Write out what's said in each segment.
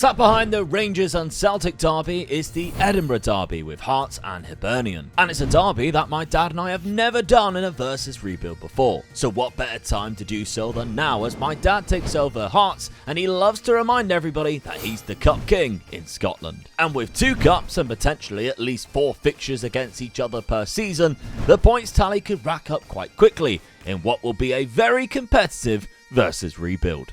Sat behind the Rangers and Celtic derby is the Edinburgh derby with Hearts and Hibernian. And it's a derby that my dad and I have never done in a versus rebuild before. So what better time to do so than now, as my dad takes over Hearts and he loves to remind everybody that he's the Cup King in Scotland. And with 2 cups and potentially at least 4 fixtures against each other per season, the points tally could rack up quite quickly in what will be a very competitive versus rebuild.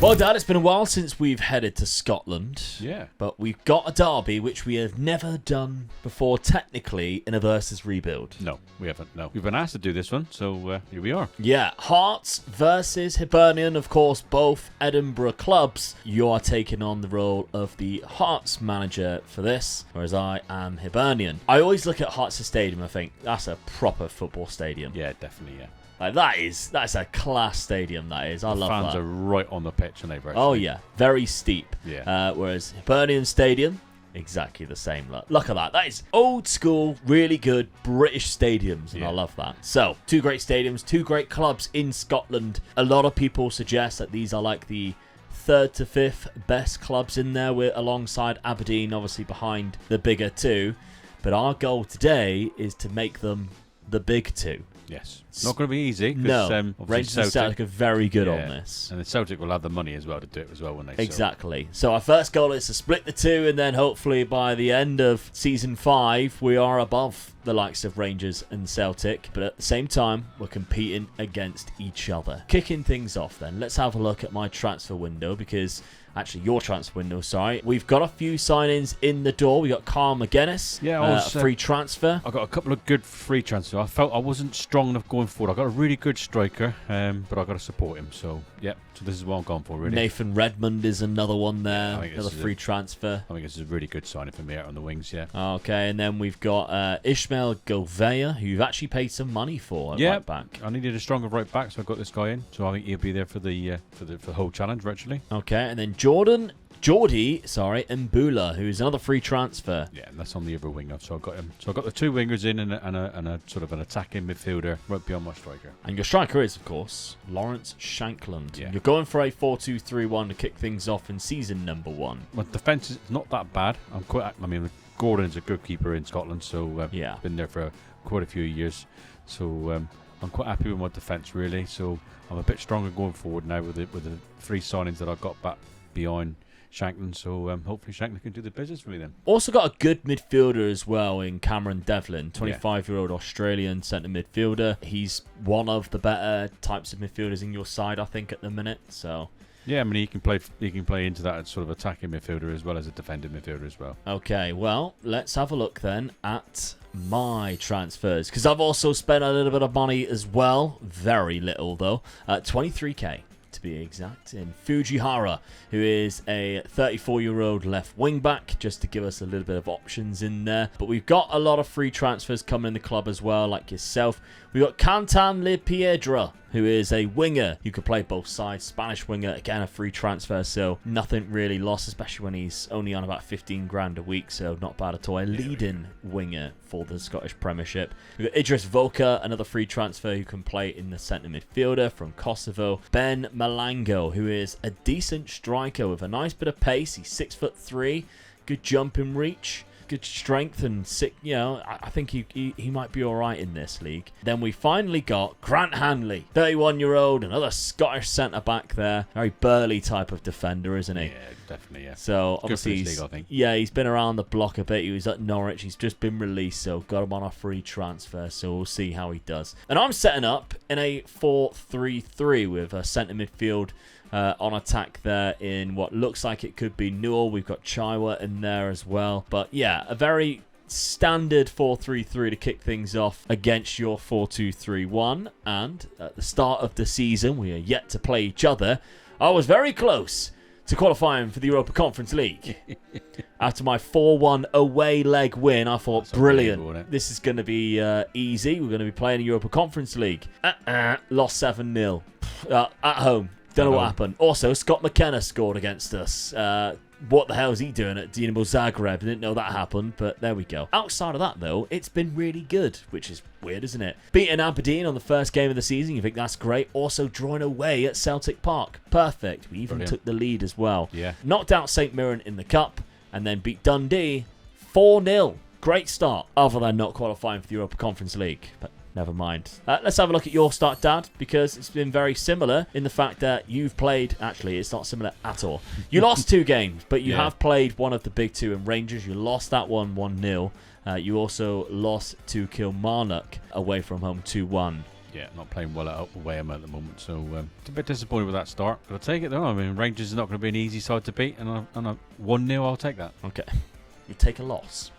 Well, Dad, it's been a while since we've headed to Scotland. Yeah. But we've got a derby which we have never done before technically in a versus rebuild. No, we haven't. No. We've been asked to do this one, so here we are. Yeah, Hearts versus Hibernian, of course, both Edinburgh clubs. You are taking on the role of the Hearts manager for this, whereas I am Hibernian. I always look at Hearts' stadium and think, that's a proper football stadium. Yeah, definitely, yeah. Like that's a class stadium, that is. I love that. Fans are right on the pitch, and they've actually. Oh, yeah. Very steep. Yeah. Whereas Hibernian Stadium, exactly the same. Look at that. That is old school, really good British stadiums, and I love that. So, 2 great stadiums, 2 great clubs in Scotland. A lot of people suggest that these are like the 3rd to 5th best clubs in there, with alongside Aberdeen, obviously behind the bigger 2. But our goal today is to make them the big 2. Yes. Not going to be easy. No. Rangers and Celtic are very good on this. And the Celtic will have the money as well to do it as well when they Exactly. So our first goal is to split the 2, and then hopefully by the end of Season 5, we are above the likes of Rangers and Celtic. But at the same time, we're competing against each other. Kicking things off then, let's have a look at my transfer window, because... Actually, your transfer window, sorry. We've got a few signings in the door. We got Carl McGuinness, a free transfer. I got a couple of good free transfers. I felt I wasn't strong enough going forward. I got a really good striker, but I got to support him. So, yeah. So this is what I'm going for, really. Nathan Redmond is another one there. Another free transfer. I think this is a really good signing for me out on the wings, yeah. Okay, and then we've got Ishmael Gouveia, who you've actually paid some money for at right back. I needed a stronger right back, so I got this guy in. So I think he'll be there for the whole challenge, virtually. Okay, and then Geordie Mbula, who's another free transfer. Yeah, and that's on the other winger. So I got him. So I got the 2 wingers in and a sort of an attacking midfielder right beyond my striker. And your striker is, of course, Lawrence Shankland. Yeah. You're going for a 4-2-3-1 to kick things off in season number 1. My defence is not that bad. Gordon's a good keeper in Scotland, so been there for quite a few years. So I'm quite happy with my defence, really. So I'm a bit stronger going forward now with the 3 signings that I got back behind Shankland, so hopefully Shankland can do the business for me then. Also got a good midfielder as well in Cameron Devlin, 25-year-old Australian centre midfielder. He's one of the better types of midfielders in your side, I think, at the minute. So yeah, I mean he can play into that sort of attacking midfielder as well as a defending midfielder as well. Okay, well, let's have a look then at my transfers, because I've also spent a little bit of money as well. Very little though, 23k. To be exact, in Fujihara, who is a 34-year-old left wing back, just to give us a little bit of options in there. But we've got a lot of free transfers coming in the club as well, like yourself. We've got Cantan Le Piedra, who is a winger who could play both sides. Spanish winger, again, a free transfer, so nothing really lost, especially when he's only on about 15 grand a week, so not bad at all. A leading winger for the Scottish Premiership. We've got Idris Voka, another free transfer who can play in the centre midfielder from Kosovo. Ben Malango, who is a decent striker with a nice bit of pace. He's 6'3", good jumping reach, good strength, and sick. I think he might be all right in this league. Then we finally got Grant Hanley, 31-year-old, another Scottish centre back there. Very burly type of defender, isn't he? Yeah, definitely. Yeah. So obviously, he's been around the block a bit. He was at Norwich. He's just been released, so got him on a free transfer. So we'll see how he does. And I'm setting up in a 4-3-3 with a centre midfield. On attack there in what looks like it could be Newell. We've got Chaiwa in there as well. But yeah, a very standard 4-3-3 to kick things off against your 4-2-3-1. And at the start of the season, we are yet to play each other. I was very close to qualifying for the Europa Conference League. After my 4-1 away leg win, I thought, that's brilliant. This is going to be easy. We're going to be playing the Europa Conference League. Lost 7-0 at home. Don't know what happened. Also, Scott McKenna scored against us. what the hell is he doing at Dinamo Zagreb? Didn't know that happened, but there we go. Outside of that, though, it's been really good, which is weird, isn't it? Beating Aberdeen on the first game of the season, you think that's great. Also drawing away at Celtic Park. Perfect. We even took the lead as well. Yeah. Knocked out St Mirren in the Cup, and then beat Dundee 4-0. Great start, other than not qualifying for the Europa Conference League. But never mind. Let's have a look at your start, Dad, because it's been very similar in the fact that you've played... Actually, it's not similar at all. You lost 2 games, but you have played one of the big 2 in Rangers. You lost that one 1-0. You also lost to Kilmarnock away from home 2-1. Yeah, not playing well away at the moment, so it's a bit disappointed with that start. But I'll take it though. I mean, Rangers is not going to be an easy side to beat, and on a 1-0, I'll take that. Okay. You take a loss.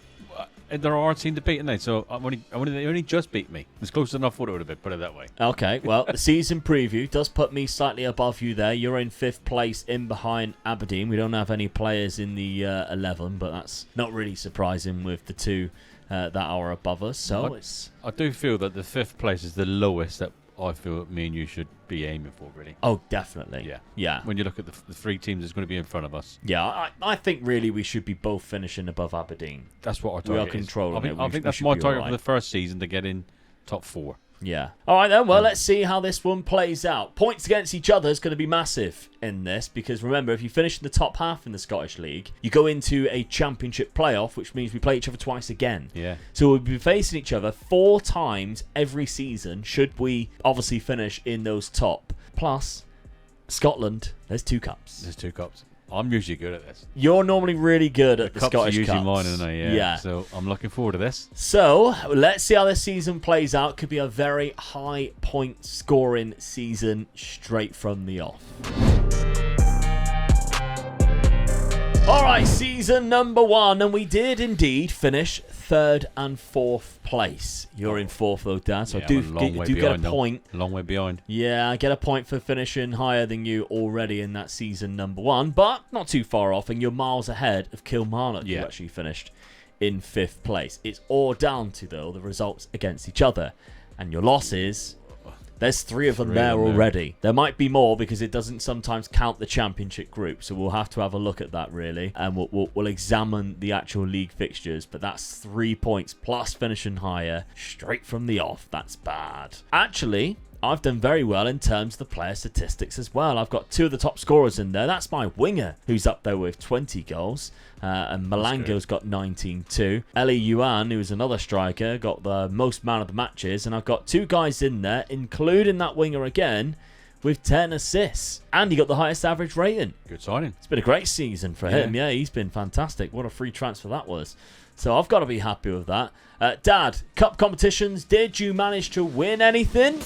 They're a hard team to beat, aren't they? So they only just beat me. It's close enough what it would have been, put it that way. Okay, well, the season preview does put me slightly above you there. You're in 5th place in behind Aberdeen. We don't have any players in the 11, but that's not really surprising with the 2 that are above us. So I do feel that the 5th place is the lowest that I feel me and you should be aiming for, really. Oh, definitely. Yeah. When you look at the 3 teams that's going to be in front of us. Yeah, I think really we should be both finishing above Aberdeen. That's what our target is. We are controlling it. I think that's my target for the first season, to get in top 4. Yeah. All right, then. Well, let's see how this one plays out. Points against each other is going to be massive in this because, remember, if you finish in the top half in the Scottish League, you go into a championship playoff, which means we play each other twice again. Yeah. So we'll be facing each other 4 times every season should we obviously finish in those top. Plus, Scotland, there's 2 cups. There's 2 cups. I'm usually good at this. You're normally really good at the cups Scottish are usually Cups. mine, aren't they? Yeah. So I'm looking forward to this. So let's see how this season plays out. Could be a very high point scoring season straight from the off. Alright, season number 1, and we did indeed finish 3rd and 4th place. You're in 4th though, Dad, so I do get a point. Long way behind. Yeah, I get a point for finishing higher than you already in that season number 1, but not too far off, and you're miles ahead of Kilmarnock, who actually finished in 5th place. It's all down to, though, the results against each other, and your losses... There's 3 of them there already. There might be more because it doesn't sometimes count the championship group. So we'll have to have a look at that, really. And we'll examine the actual league fixtures. But that's 3 points plus finishing higher straight from the off. That's bad. Actually, I've done very well in terms of the player statistics as well. I've got 2 of the top scorers in there. That's my winger, who's up there with 20 goals. And Malango's got 19 too. Eli Yuan, who's another striker, got the most man of the matches. And I've got 2 guys in there, including that winger again, with 10 assists. And he got the highest average rating. Good signing. It's been a great season for him. Yeah, he's been fantastic. What a free transfer that was. So I've got to be happy with that. Dad, cup competitions, did you manage to win anything?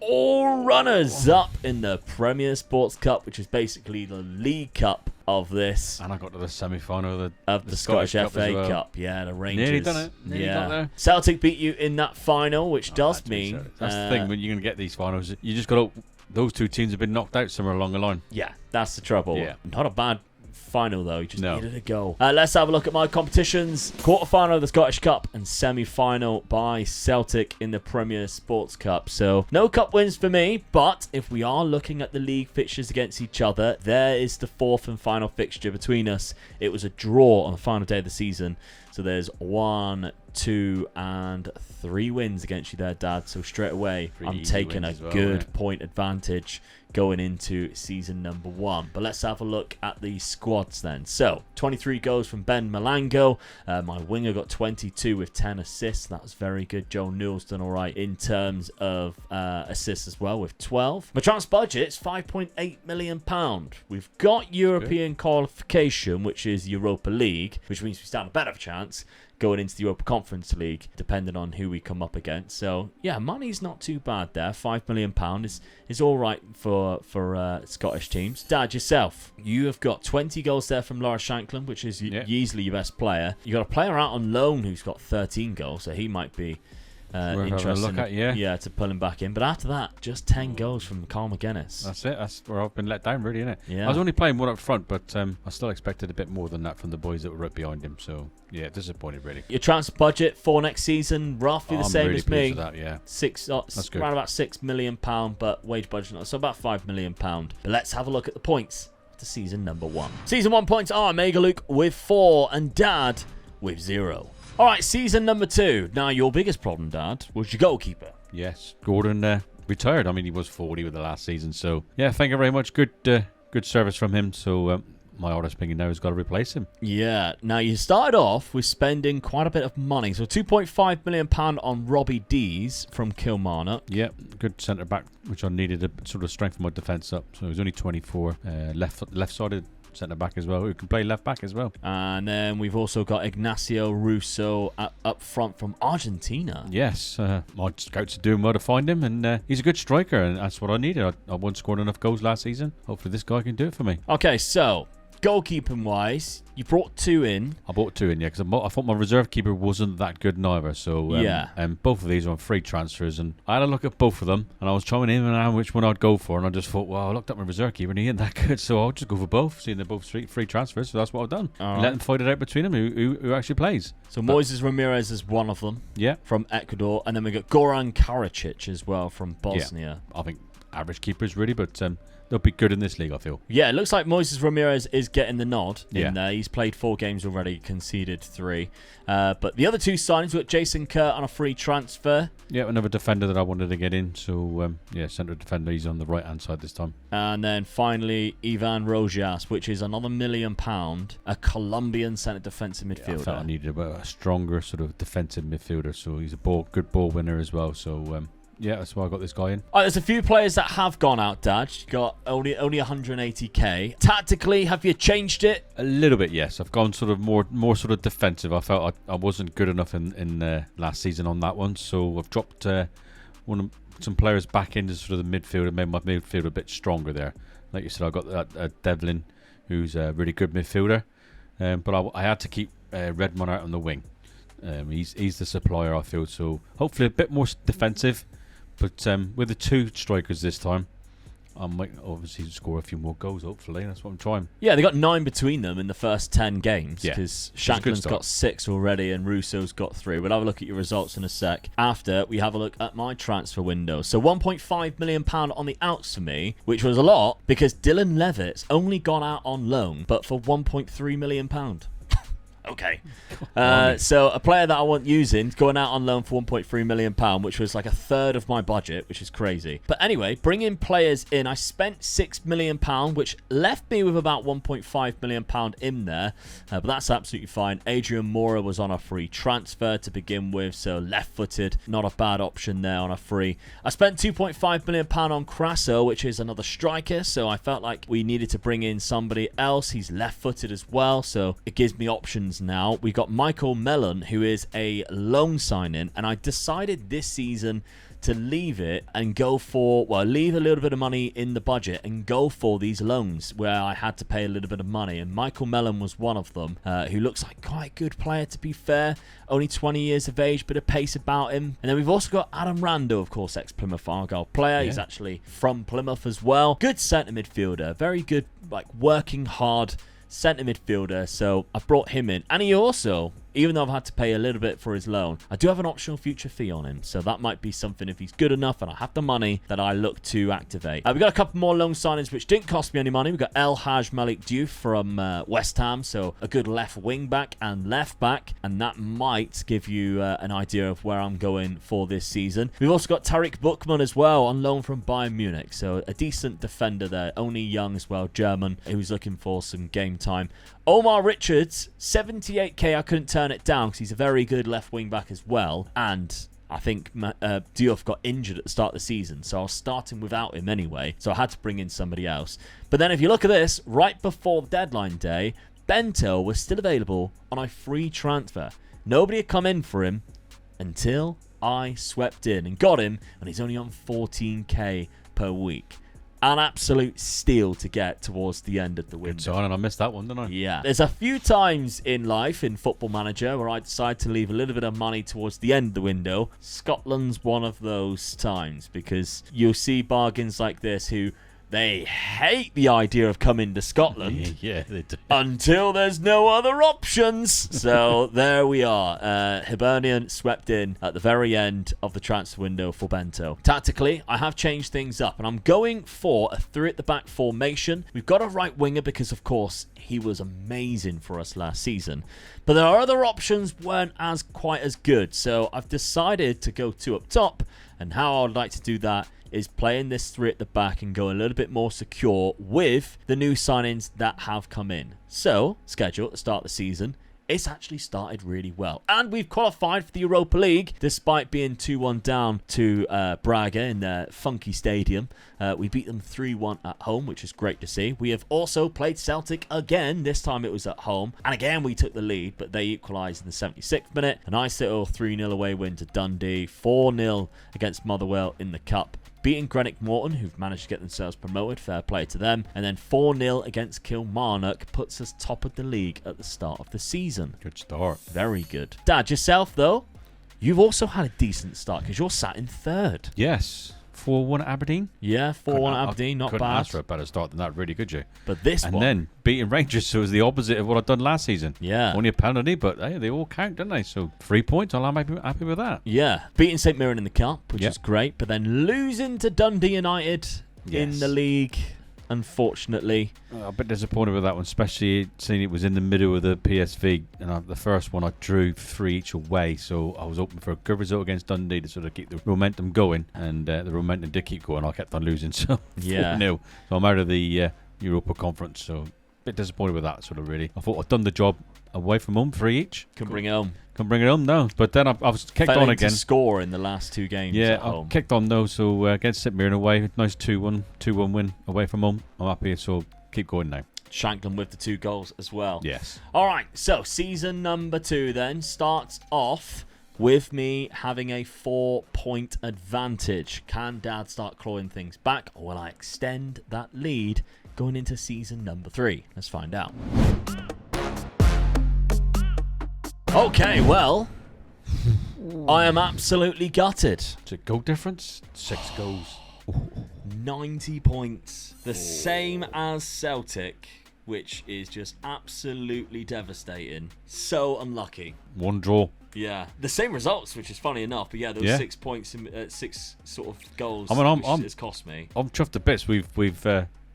All runners up in the Premier Sports Cup, which is basically the League Cup of this. And I got to the semi-final of the Scottish FA Cup. Yeah, the Rangers. Nearly done it. Nearly got there. Celtic beat you in that final, which does mean... So. That's the thing, when you're going to get these finals, you just got to... Those 2 teams have been knocked out somewhere along the line. Yeah, that's the trouble. Yeah. Not a bad final though, you just needed a goal. Let's have a look at my competitions. Quarter-final of the Scottish Cup and semi-final by Celtic in the Premier Sports Cup. So no cup wins for me, but if we are looking at the league fixtures against each other, there is the 4th and final fixture between us. It was a draw on the final day of the season. So there's 1, 2 and 3 wins against you there, Dad. So straight away, I'm taking a good point advantage going into season number 1. But let's have a look at the squads then. So 23 goals from Ben Malango. My winger got 22 with 10 assists. That was very good. Joe Newell's done all right in terms of assists as well with 12. My transfer budget's £5.8 million. We've got European qualification, which is Europa League, which means we stand a better chance going into the Europa Conference League, depending on who we come up against. So, yeah, money's not too bad there. £5 million is all right for Scottish teams. Dad, yourself, you have got 20 goals there from Laura Shanklin, which is easily your best player. You got a player out on loan who's got 13 goals, so he might be interesting to pull him back in. But after that, just 10 goals from Carl McGuinness. That's it. That's where I've been let down, really, isn't it? Yeah. I was only playing 1 up front, but I still expected a bit more than that from the boys that were right behind him. So, yeah, disappointed, really. Your transfer budget for next season, roughly the same really as me. With that, yeah. Around about £6 million, but wage budget, so about £5 million. But let's have a look at the points after season number 1. Season 1 points are Mega Luke with 4 and Dad with 0. All right, season number 2. Now, your biggest problem, Dad, was your goalkeeper. Yes, Gordon retired. I mean, he was 40 with the last season. So, yeah, thank you very much. Good service from him. So, my honest opinion now has got to replace him. Yeah. Now, you started off with spending quite a bit of money. So, £2.5 million on Robbie Dees from Kilmarnock. Yeah, good centre-back, which I needed to sort of strengthen my defence up. So, he was only 24. Left-sided centre-back as well, who can play left-back as well. And then we've also got Ignacio Russo up front from Argentina. Yes, my scouts are doing well to find him, and he's a good striker, and that's what I needed. I wasn't scoring enough goals last season. Hopefully this guy can do it for me. Okay, so goalkeeping-wise, you brought 2 in. I brought 2 in, yeah, because I thought my reserve keeper wasn't that good neither. So, and both of these are on free transfers, and I had a look at both of them, and I was trying in and out which one I'd go for, and I just thought, well, I looked at my reserve keeper, and he ain't that good, so I'll just go for both, seeing they're both free transfers, so that's what I've done. Let them fight it out between them, who actually plays. So Moises Ramirez is one of them, from Ecuador, and then we got Goran Karacic as well from Bosnia. Yeah, I think average keepers, really, but they'll be good in this league, I feel. Yeah, it looks like Moises Ramirez is getting the nod in there. He's played 4 games already, conceded 3. But the other 2 signings, we got Jason Kerr on a free transfer. Yeah, another defender that I wanted to get in. So, centre defender, he's on the right-hand side this time. And then finally, Ivan Rojas, which is another £1 million, a Colombian centre defensive midfielder. I felt I needed a stronger sort of defensive midfielder, so he's a good ball winner as well. So, yeah, that's why I got this guy in. There's a few players that have gone out, Dad. You got only 180k. Tactically, have you changed it? A little bit, yes. I've gone sort of more sort of defensive. I felt I wasn't good enough in last season on that one, so I've dropped some players back into sort of the midfield and made my midfield a bit stronger there. Like you said, I got that Devlin, who's a really good midfielder, but I had to keep Redmond out on the wing. He's the supplier, I feel, so hopefully a bit more defensive. But with the 2 strikers this time, I might obviously score a few more goals, hopefully. That's what I'm trying. Yeah, they got 9 between them in the first 10 games because Shankland's got 6 already and Russo's got 3. We'll have a look at your results in a sec after we have a look at my transfer window. So £1.5 million on the outs for me, which was a lot because Dylan Levitt's only gone out on loan, but for £1.3 million. Okay. So a player that I want using going out on loan for £1.3 million, which was like a third of my budget, which is crazy. But anyway, bringing players in, I spent £6 million, which left me with about £1.5 million in there. But that's absolutely fine. Adrian Mora was on a free transfer to begin with, so left-footed, not a bad option there on a free. I spent £2.5 million on Crasso, which is another striker, so I felt like we needed to bring in somebody else. He's left-footed as well, so it gives me options now. We got Michael Mellon, who is a loan signing, and I decided this season to leave it and go for, leave a little bit of money in the budget and go for these loans where I had to pay a little bit of money. And Michael Mellon was one of them, who looks like quite a good player, to be fair. Only 20 years of age, bit of pace about him. And then we've also got Adam Rando, of course, ex-Plymouth Argyle player. Yeah. He's actually from Plymouth as well. Good centre midfielder, very good, working hard centre midfielder, so I've brought him in. And he also, even though I've had to pay a little bit for his loan, I do have an optional future fee on him, so that might be something, if he's good enough and I have the money, that I look to activate. We've got a couple more loan signings which didn't cost me any money. We've got El Haj Malik Diouf from West Ham, so a good left wing back and left back, and that might give you an idea of where I'm going for this season. We've also got Tariq Buchmann as well on loan from Bayern Munich, so a decent defender there, only young as well, German, who's looking for some game time. Omar Richards, 78k. I couldn't turn it down because he's a very good left wing back as well, and I think Diouf got injured at the start of the season, so I was starting without him anyway, so I had to bring in somebody else. But then if you look at this, right before deadline day, Bento was still available on a free transfer. Nobody had come in for him until I swept in and got him, and he's only on 14k per week. An absolute steal to get towards the end of the window. Good sign, and I missed that one, didn't I? Yeah. There's a few times in life, in Football Manager, where I decide to leave a little bit of money towards the end of the window. Scotland's one of those times, because you'll see bargains like this who they hate the idea of coming to Scotland. Yeah, they do. Until there's no other options. So there we are. Hibernian swept in at the very end of the transfer window for Bento. Tactically, I have changed things up, and I'm going for a 3 at the back formation. We've got a right winger because, of course, he was amazing for us last season. But there are other options weren't as quite as good. So I've decided to go 2 up top, and how I'd like to do that is playing this 3 at the back and go a little bit more secure with the new signings that have come in. So, schedule at the start of the season, it's actually started really well. And we've qualified for the Europa League, despite being 2-1 down to Braga in their funky stadium. We beat them 3-1 at home, which is great to see. We have also played Celtic again. This time it was at home. And again, we took the lead, but they equalised in the 76th minute. A nice little 3-0 away win to Dundee. 4-0 against Motherwell in the Cup. Beating Greenock Morton, who've managed to get themselves promoted, fair play to them. And then 4-0 against Kilmarnock puts us top of the league at the start of the season. Good start. Very good. Dad, yourself, though, you've also had a decent start because you're sat in 3rd. Yes. 4-1 at Aberdeen? Yeah, 4-1 at Aberdeen, not couldn't bad. ask for a better start than that, really, could you? But this and one... then beating Rangers, so it was the opposite of what I'd done last season. Yeah. Only a penalty, but hey, they all count, don't they? So 3 points, I'm happy with that. Yeah. Beating St Mirren in the Cup, which is great, but then losing to Dundee United in the league, unfortunately. A bit disappointed with that one, especially seeing it was in the middle of the PSV. And the first one I drew 3 each away, so I was hoping for a good result against Dundee to sort of keep the momentum going, and the momentum did keep going. I kept on losing, so 4-0. So I'm out of the Europa Conference, so a bit disappointed with that, sort of, really. I thought I'd done the job away from home, 3 each. Can bring it home. Can bring it home now, but then I was kicked on again. To score in the last 2 games. Yeah, at home. I kicked on though. So against St Mirren away, nice 2-1 win away from home. I'm happy, so keep going now. Shankland with the 2 goals as well. Yes. All right, so season number 2 then starts off with me having a 4-point advantage. Can Dad start clawing things back, or will I extend that lead going into season number 3? Let's find out. Okay, well, I am absolutely gutted. Is it goal difference? 6 goals. 90 points. The same as Celtic, which is just absolutely devastating. So unlucky. 1 draw. Yeah. The same results, which is funny enough. But yeah, those 6 points, 6 sort of goals, it's cost me. I'm chuffed to bits. We've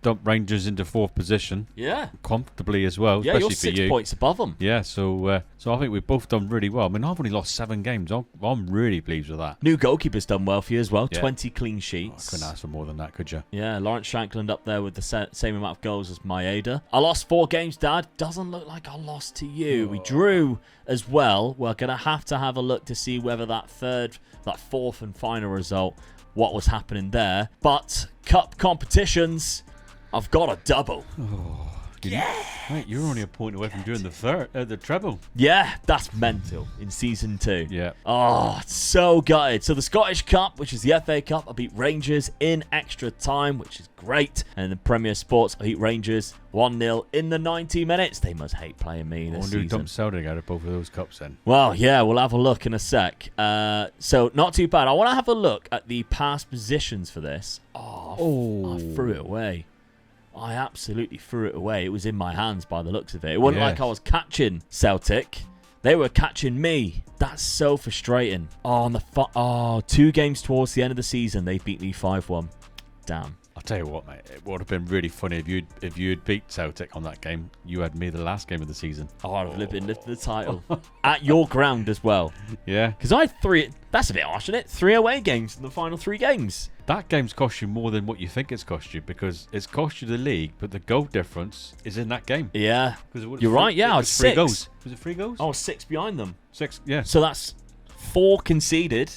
dumped Rangers into 4th position. Yeah. Comfortably as well, yeah, especially you're 6 for you. points above them. Yeah, so I think we've both done really well. I mean, I've only lost 7 games. I'm really pleased with that. New goalkeeper's done well for you as well. Yeah. 20 clean sheets. I couldn't ask for more than that, could you? Yeah, Lawrence Shankland up there with the same amount of goals as Maeda. I lost 4 games, Dad. Doesn't look like I lost to you. We drew as well. We're going to have a look to see whether that 4th and final result, what was happening there. But cup competitions, I've got a double. Mate, you're only a point away from doing the treble. Yeah, that's mental in season 2. Yeah. Oh, so gutted. So the Scottish Cup, which is the FA Cup, I beat Rangers in extra time, which is great. And in the Premier Sports, I beat Rangers 1-0 in the 90 minutes. They must hate playing me this season. Dump Celtic out of both of those cups then. Well, yeah, we'll have a look in a sec. So not too bad. I want to have a look at the past positions for this. I threw it away. I absolutely threw it away. It was in my hands by the looks of it. It wasn't like I was catching Celtic. They were catching me. That's so frustrating. Oh, 2 games towards the end of the season, they beat me 5-1. Damn. I'll tell you what, mate. It would have been really funny if you'd beat Celtic on that game. You had me the last game of the season. Oh, I'd have been lifted the title. At your ground as well. Yeah. Because I had 3... That's a bit harsh, isn't it? 3 away games in the final 3 games. That game's cost you more than what you think it's cost you, because it's cost you the league, but the goal difference is in that game. Yeah. You're right, yeah. I was 6. 3 goals. Was it 3 goals? I was 6 behind them. 6, yeah. So that's 4 conceded,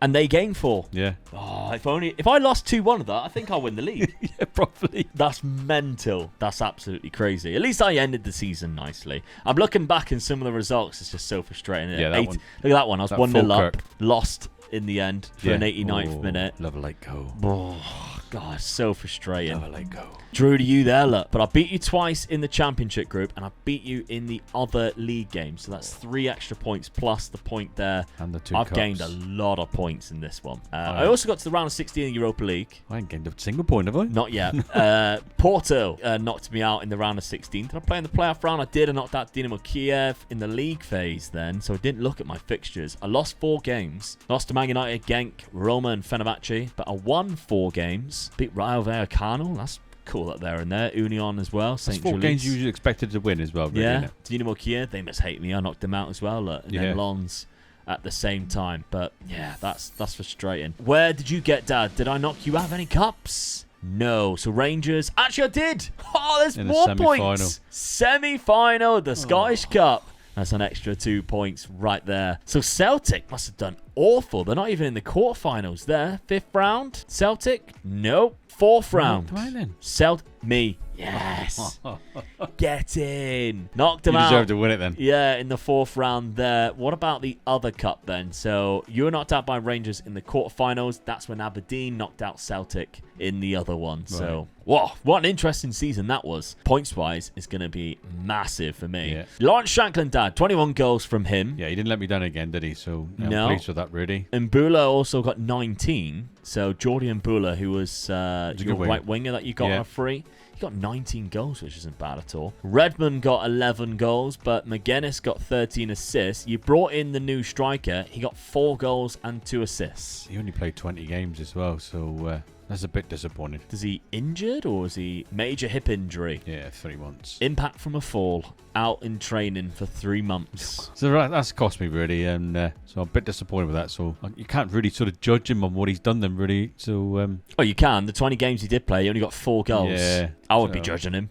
and they gained 4. Yeah. Oh, if I lost 2-1 of that, I think I'll win the league. Yeah, probably. That's mental. That's absolutely crazy. At least I ended the season nicely. I'm looking back in some of the results. It's just so frustrating. Yeah, look at that one. I was 1-0 up, lost in the end for an 89th minute. Love a late goal. Oh, God, so frustrating. Never let go. Drew to you there, look. But I beat you twice in the championship group, and I beat you in the other league game. So that's 3 extra points plus the point there. And the 2 I've cups. gained a lot of points in this one. I also got to the round of 16 in the Europa League. I ain't gained a single point, have I? Not yet. Porto knocked me out in the round of 16. Did I play in the playoff round? I did. I knocked out Dynamo Kiev in the league phase then, so I didn't look at my fixtures. I lost 4 games. Lost to Man United, Genk, Roma, and Fenerbahce, but I won 4 games. Beat Rayo Vallecano. That's cool that they're in there. Union as well. That's 4 games you usually expected to win as well. Really, yeah. Dynamo Kiev, they must hate me. I knocked them out as well. Look. And then Lens at the same time. But yeah, that's frustrating. Where did you get, Dad? Did I knock you out of any cups? No. So Rangers. Actually, I did. Oh, there's more points. Semi-final, the Scottish Cup. That's an extra 2 points right there. So Celtic must have done awful. They're not even in the quarterfinals there. 5th round. Celtic? Nope. 4th round. Me. Yes. Get in. Knocked them out. You deserve to win it then. Yeah, in the 4th round there. What about the other cup then? So you were knocked out by Rangers in the quarterfinals. That's when Aberdeen knocked out Celtic in the other one. Right. So, whoa, what an interesting season that was. Points-wise, it's going to be massive for me. Yeah. Lawrence Shankland, Dad, 21 goals from him. Yeah, he didn't let me down again, did he? So, I'm pleased with that, really. And Mbula also got 19. So, Jordi Mbula, who was your right winger that you got on a free, he got 19 goals, which isn't bad at all. Redmond got 11 goals, but McGuinness got 13 assists. You brought in the new striker. He got 4 goals and 2 assists. He only played 20 games as well, so that's a bit disappointing. Is he injured or is he major hip injury? Yeah, 3 months. Impact from a fall. Out in training for 3 months. So that's cost me, really, and so I'm a bit disappointed with that. So you can't really sort of judge him on what he's done then, really. So oh, you can. The 20 games he did play, he only got 4 goals. Yeah, I would be judging him.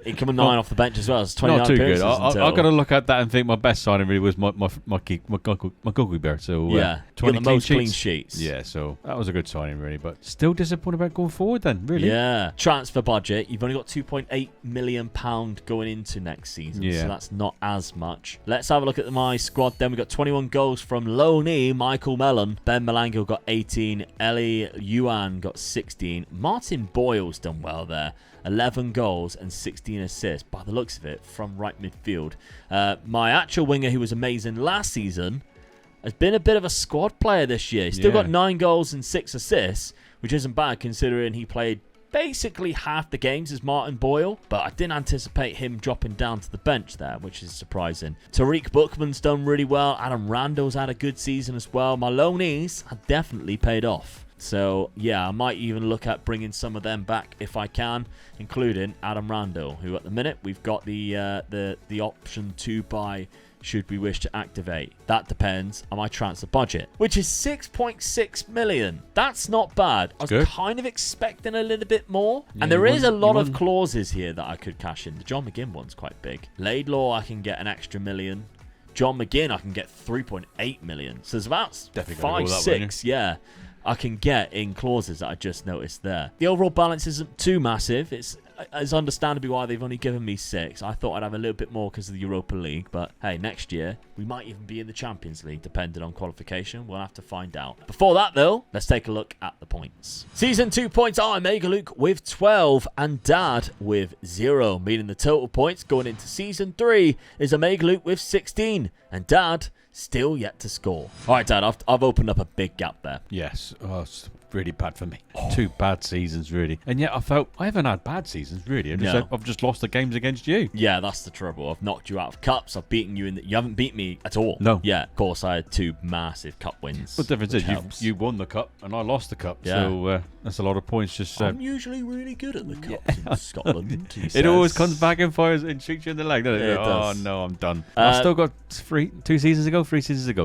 He come 9 off the bench as well. It's 29 not too good. I've got to look at that and think my best signing really was my Goku Bear. So yeah, 20 the most clean sheets. Yeah, so that was a good signing, really. But still disappointed about going forward then, really. Yeah, transfer budget. You've only got £2.8 million going into next season. Yeah. So that's not as much. Let's have a look at my squad then. We've got 21 goals from Loney, Michael Mellon. Ben Malango got 18. Ellie Yuan got 16. Martin Boyle's done well there. 11 goals and 16 assists, by the looks of it, from right midfield. My actual winger, who was amazing last season, has been a bit of a squad player this year. He's still got 9 goals and 6 assists, which isn't bad considering he played basically half the games as Martin Boyle, but I didn't anticipate him dropping down to the bench there, which is surprising. Tariq Bookman's done really well. Adam Randall's had a good season as well. My loanees have definitely paid off. So, yeah, I might even look at bringing some of them back if I can, including Adam Randall, who at the minute we've got the option to buy should we wish to activate. That depends on my transfer budget, which is 6.6 million. That's not bad. I was kind of expecting a little bit more. Yeah, and there is a lot of clauses here that I could cash in. The John McGinn one's quite big. Laidlaw, I can get an extra $1 million. John McGinn, I can get 3.8 million. So there's about 5, 6, yeah, I can get in clauses that I just noticed there. The overall balance isn't too massive. It's understandably why they've only given me 6. I thought I'd have a little bit more because of the Europa League, but hey, next year we might even be in the Champions League, depending on qualification. We'll have to find out. Before that, though, let's take a look at the points. Season 2 points are Mega Luke with 12 and Dad with 0, meaning the total points going into Season 3 is Omega Luke with 16 and Dad still yet to score. All right, Dad, I've opened up a big gap there. Yes. Oh, it's really bad for me. 2 bad seasons, really. And yet I haven't had bad seasons, really. I've just lost the games against you. Yeah, that's the trouble. I've knocked you out of cups. I've beaten you you haven't beat me at all. No. Yeah, of course, I had 2 massive cup wins. But the difference is you won the cup and I lost the cup. Yeah. So that's a lot of points. I'm usually really good at the cups in Scotland. It always comes back and fires and shoots you in the leg, doesn't it? It does. Oh, no, I'm done. I've still got 3 seasons to go.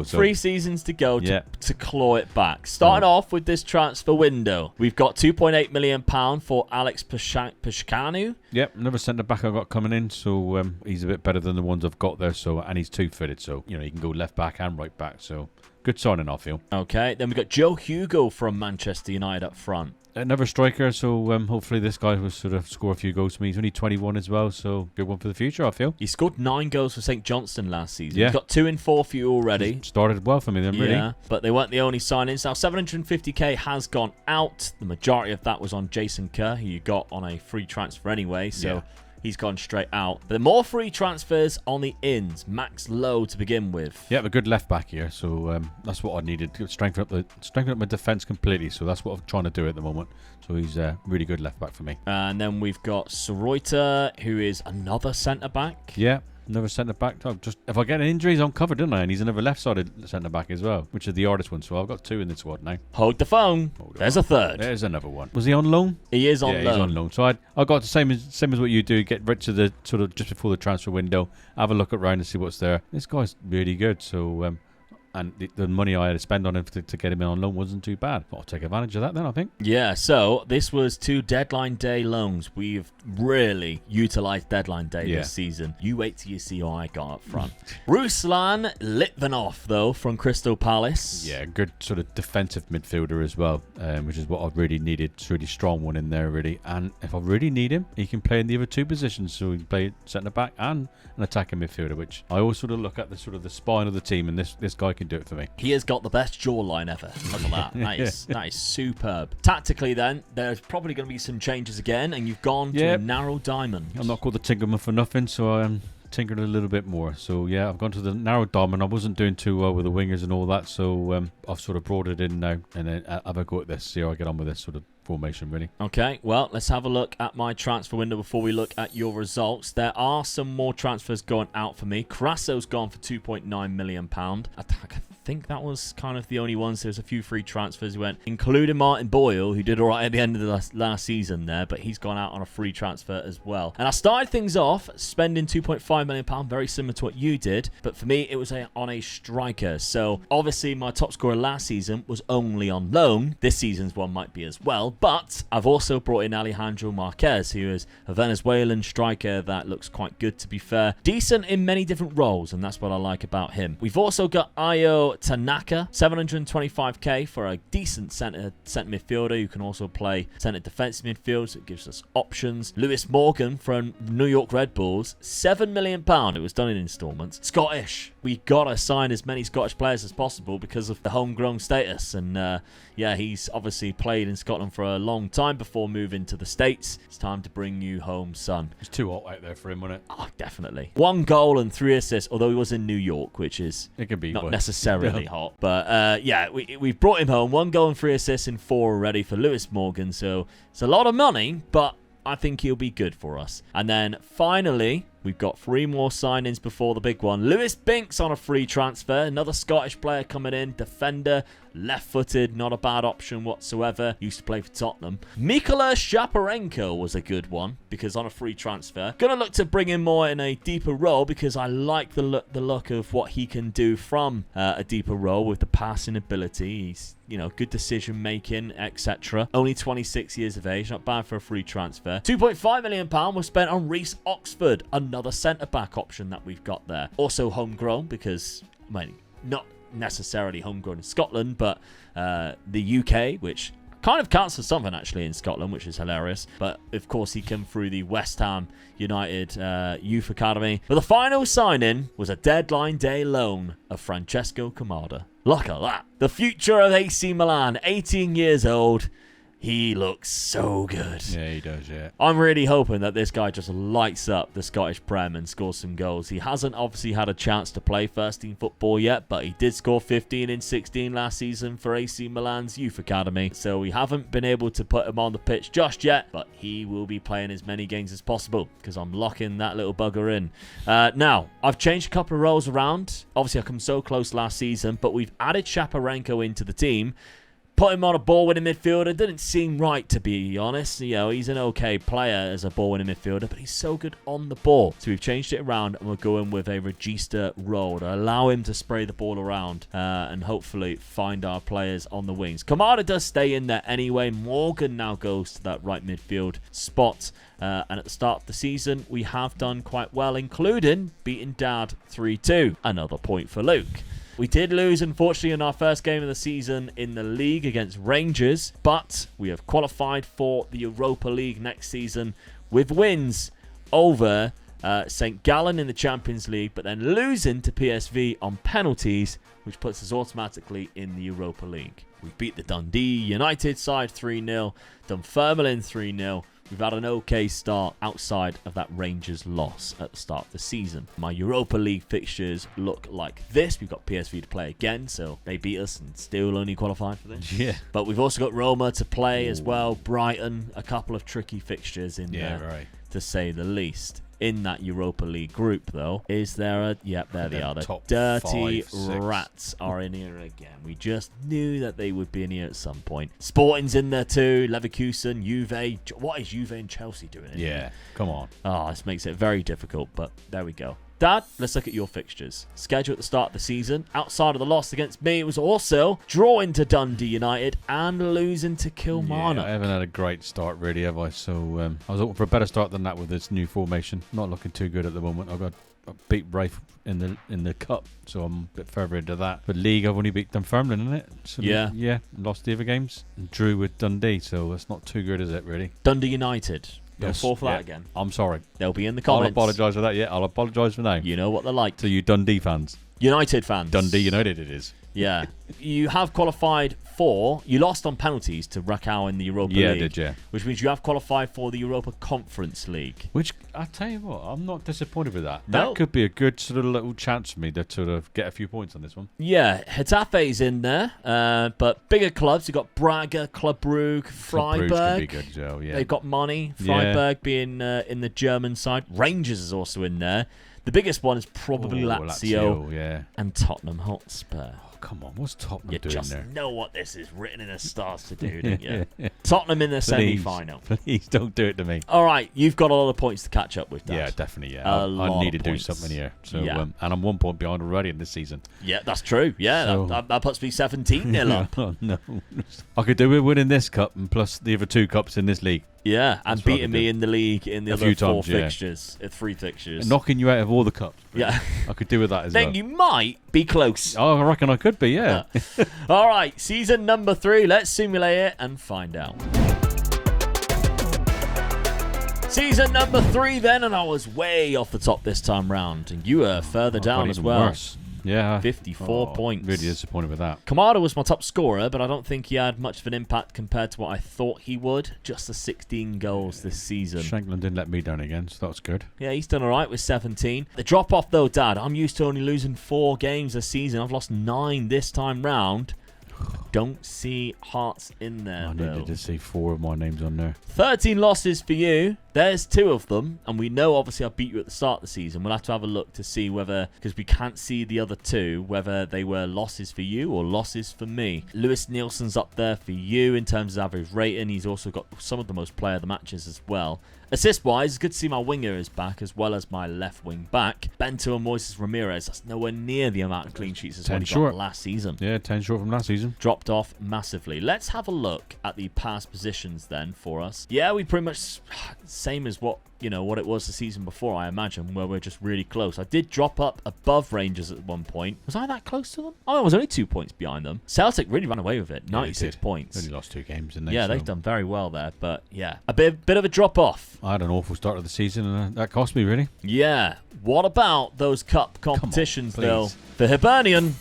So. 3 seasons to go to claw it back. Starting off with this transfer window, we've got £2.8 million for Alex Pashkanu. Yep, another centre back I've got coming in, so he's a bit better than the ones I've got there. So and he's 2 fitted, so he can go left back and right back. So good signing, I feel. Okay, then we got Joe Hugo from Manchester United up front. Another striker, so hopefully this guy will sort of score a few goals for me. He's only 21 as well, so good one for the future, I feel. He scored 9 goals for St Johnstone last season. Yeah. He's got 2 in 4 for you already. Started well for me then, really. Yeah, but they weren't the only signings. Now, 750k has gone out. The majority of that was on Jason Kerr, who you got on a free transfer anyway, so he's gone straight out. But more free transfers on the ins. Max Lowe to begin with. Yeah, a good left back here, so that's what I needed to strengthen up my defence completely. So that's what I'm trying to do at the moment. So he's a really good left back for me. And then we've got Sareuta, who is another centre back. Yeah. Another centre back. If I get an injury, I'm covered, don't I? And he's another left-sided centre back as well, which is the hardest one. So I've got 2 in the squad now. Hold the phone. There's a third. There's another one. Was he on loan? He is on loan. He's on loan. So I got the same as what you do. Get rid to the sort of just before the transfer window. Have a look around and see what's there. This guy's really good. So and the money I had to spend on him to get him in on loan wasn't too bad. I'll take advantage of that then, I think. Yeah, so this was 2 deadline day loans. We've really utilised deadline day this season. You wait till you see who I got up front. Ruslan Litvinov, though, from Crystal Palace. Yeah, good sort of defensive midfielder as well, which is what I've really needed. It's a really strong one in there, really. And if I really need him, he can play in the other 2 positions. So he can play centre-back and an attacking midfielder, which I always sort of look at the sort of the spine of the team, and this guy can do it for me. He has got the best jawline ever. Look at that. That is superb. Tactically, then, there's probably going to be some changes again, and you've gone to a narrow diamond. I'm not called the Tinkerman for nothing, so I'm tinkered a little bit more. So yeah, I've gone to the narrow diamond. I wasn't doing too well with the wingers and all that, so I've sort of brought it in now, and then have a go at this, see how I get on with this sort of formation, really. Okay, well, let's have a look at my transfer window before we look at your results. There are some more transfers going out for me. Crasso's gone for £2.9 million. I think that was kind of the only ones. There's a few free transfers went, including Martin Boyle, who did all right at the end of the last season there, but he's gone out on a free transfer as well. And I started things off spending £2.5 million, very similar to what you did, but for me, it was on a striker. So obviously, my top scorer last season was only on loan. This season's one might be as well, but I've also brought in Alejandro Marquez, who is a Venezuelan striker that looks quite good, to be fair. Decent in many different roles, and that's what I like about him. We've also got Ayo Tanaka, 725k for a decent centre midfielder who can also play centre defensive midfield, so it gives us options. Lewis Morgan from New York Red Bulls, £7 million. It was done in installments. Scottish. We gotta sign as many Scottish players as possible because of the homegrown status, and yeah, he's obviously played in Scotland for a long time before moving to the States. It's time to bring you home, son. It's too hot out there for him, wasn't it? Oh, definitely. 1 goal and 3 assists, although he was in New York, which is it can be not necessarily hot. But yeah, we've brought him home. 1 goal and 3 assists in 4 already for Lewis Morgan. So it's a lot of money, but I think he'll be good for us. And then finally, we've got 3 more signings before the big one. Lewis Binks on a free transfer. Another Scottish player coming in. Defender. Left-footed. Not a bad option whatsoever. Used to play for Tottenham. Mikola Shaparenko was a good one because on a free transfer. Gonna look to bring him more in a deeper role because I like the look of what he can do from a deeper role with the passing ability. He's, you know, good decision making, etc. Only 26 years of age. Not bad for a free transfer. £2.5 million was spent on Reece Oxford. Another centre-back option that we've got there. Also homegrown because, I mean, not necessarily homegrown in Scotland, but the UK, which kind of counts for something actually in Scotland, which is hilarious. But of course, he came through the West Ham United Youth Academy. But the final signing was a deadline day loan of Francesco Camada. Look at that. The future of AC Milan, 18 years old. He looks so good. Yeah, he does, yeah. I'm really hoping that this guy just lights up the Scottish Prem and scores some goals. He hasn't obviously had a chance to play first-team football yet, but he did score 15 in 16 last season for AC Milan's Youth Academy. So we haven't been able to put him on the pitch just yet, but he will be playing as many games as possible because I'm locking that little bugger in. Now, I've changed a couple of roles around. Obviously, I come so close last season, but we've added Shaparenko into the team. Put him on a ball-winning midfielder didn't seem right, to be honest. You know, he's an okay player as a ball-winning midfielder, but he's so good on the ball. So we've changed it around, and we're going with a regista role to allow him to spray the ball around and hopefully find our players on the wings. Kamada does stay in there anyway. Morgan now goes to that right midfield spot. And at the start of the season, we have done quite well, including beating Dad 3-2. Another point for Luke. We did lose, unfortunately, in our first game of the season in the league against Rangers, but we have qualified for the Europa League next season with wins over St. Gallen in the Champions League, but then losing to PSV on penalties, which puts us automatically in the Europa League. We beat the Dundee United side 3-0, Dunfermline 3-0. We've had an okay start outside of that Rangers loss at the start of the season. My Europa League fixtures look like this. We've got PSV to play again, so they beat us and still only qualified for this. Yeah. But we've also got Roma to play as well. Brighton, a couple of tricky fixtures in there, right. to say the least. In that Europa League group, though, is there a... Yep, there they are. The top dirty 5, rats are in here again. We just knew that they would be in here at some point. Sporting's in there too. Leverkusen, Juve. What is Juve and Chelsea doing in here? Come on. Oh, this makes it very difficult, but there we go. Dad, let's look at your fixtures. Schedule at the start of the season. Outside of the loss against me, it was also drawing to Dundee United and losing to Kilmarnock. Yeah, I haven't had a great start, really, have I? So I was hoping for a better start than that with this new formation. Not looking too good at the moment. I beat Rafe in the cup, so I'm a bit further into that. But league, I've only beat Dunfermline, isn't it? So yeah. Lost the other games and drew with Dundee, so that's not too good, is it? Really? Dundee United. They'll Yes, fall for that again. I'm sorry. They'll be in the I'll comments. apologise for that. Yeah, I'll apologise for now. You know what they're like. To you Dundee fans. United fans. Dundee United it is. Yeah. You have qualified for... You lost on penalties to Rakow in the Europa League. Yeah, I did, yeah. Which means you have qualified for the Europa Conference League. Which, I tell you what, I'm not disappointed with that. No. That could be a good sort of little chance for me to sort of get a few points on this one. Yeah, Getafe's in there. But bigger clubs, you've got Braga, Club Brugge, Freiburg. Club Brugge could be good as well, yeah. They've got money. Freiburg being in the German side. Rangers is also in there. The biggest one is probably Lazio yeah. and Tottenham Hotspur. Oh, come on, what's Tottenham You doing just there? know what this is written in the stars to do, don't you? Tottenham in the semi-final. Please don't do it to me. All right, you've got a lot of points to catch up with, Dad. Yeah, definitely, yeah. I need to do something here. So, and I'm 1 point behind already in this season. Yeah, that's true. Yeah, So- that puts me 17-0 up. Oh, no. I could do with winning this cup and plus the other 2 cups in this league. Yeah, and That's what I beating could me do. in the league in the A other few 4 times, yeah. fixtures, 3 fixtures. And knocking you out of all the cups. Yeah. I could do with that as Then well. you might be close. Oh, I reckon I could be, yeah. All right, season number 3. Let's simulate it and find out. Season number 3 then, and I was way off the top this time round, and you were further down as well. Worse. Yeah. 54 points. Really disappointed with that. Kamada was my top scorer, but I don't think he had much of an impact compared to what I thought he would. Just the 16 goals this season. Shankland didn't let me down again, so that's good. Yeah, he's done all right with 17. The drop-off, though, Dad, I'm used to only losing 4 games a season. I've lost 9 this time round. Don't see Hearts in there, I though. needed to see 4 of my names on there. 13 losses for you. There's 2 of them, and we know obviously I beat you at the start of the season. We'll have to have a look to see whether, because we can't see the other 2, whether they were losses for you or losses for me. Lewis Nielsen's up there for you in terms of average rating. He's also got some of the most player of the matches as well. Assist-wise, it's good to see my winger is back as well as my left wing back. Bento and Moises Ramirez, that's nowhere near the amount of clean sheets as what he got last season. Yeah, 10 short from last season. Dropped off massively. Let's have a look at the past positions then for us. Yeah, we pretty much same as what it was the season before, I imagine, where we're just really close. I did drop up above Rangers at one point. Was I that close to them? Oh, I was only 2 points behind them. Celtic really ran away with it. 96 points. Only lost 2 games, didn't they? Yeah, they've done very well there. But yeah, a bit of a drop off. I had an awful start of the season, and that cost me, really. Yeah. What about those cup competitions, though? For Hibernian,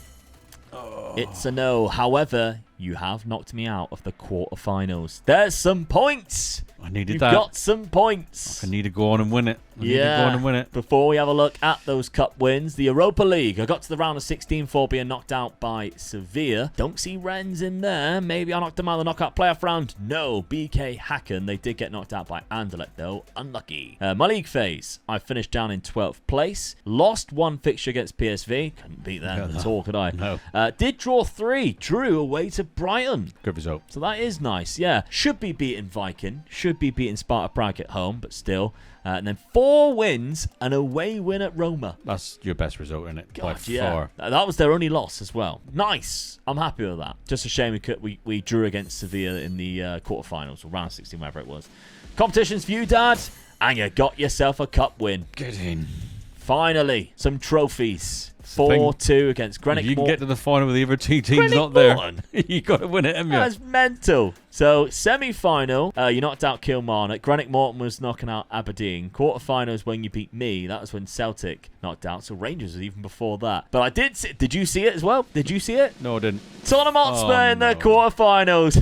it's a no. However, you have knocked me out of the quarterfinals. There's some points. I needed You've that. got some points. I need to go on and win it. I need to go on and win it. Before we have a look at those cup wins, the Europa League. I got to the round of 16 for being knocked out by Sevilla. Don't see Rennes in there. Maybe I knocked them out of the knockout playoff round. No, BK Hacken. They did get knocked out by Anderlecht, though. Unlucky. My league phase, I finished down in 12th place. Lost 1 fixture against PSV. Couldn't beat them at all, could I? No. Did draw 3. Drew away to Brighton. Good result. So that is nice, yeah. Should be beating Viking. Should be beating Sparta Prague at home, but still. And then 4 wins, an away win at Roma. That's your best result, isn't it? God, by yeah. far. That was their only loss as well. Nice. I'm happy with that. Just a shame we drew against Sevilla in the quarterfinals, or round 16, whatever it was. Competitions for you, Dad. And you got yourself a cup win. Get in. Finally, some trophies. 4-2 against Greenwich. If you can get to the final with the other two teams Greenwich not there, Morton. you got to win it, haven't you? That's mental. So, semi-final, you knocked out Kilmarnock. Greenwich Morton was knocking out Aberdeen. Quarter-finals when you beat me. That was when Celtic knocked out. So, Rangers was even before that. But I did see... Did you see it as well? Did you see it? No, I didn't. Tottenham Hotspur in the quarter-finals.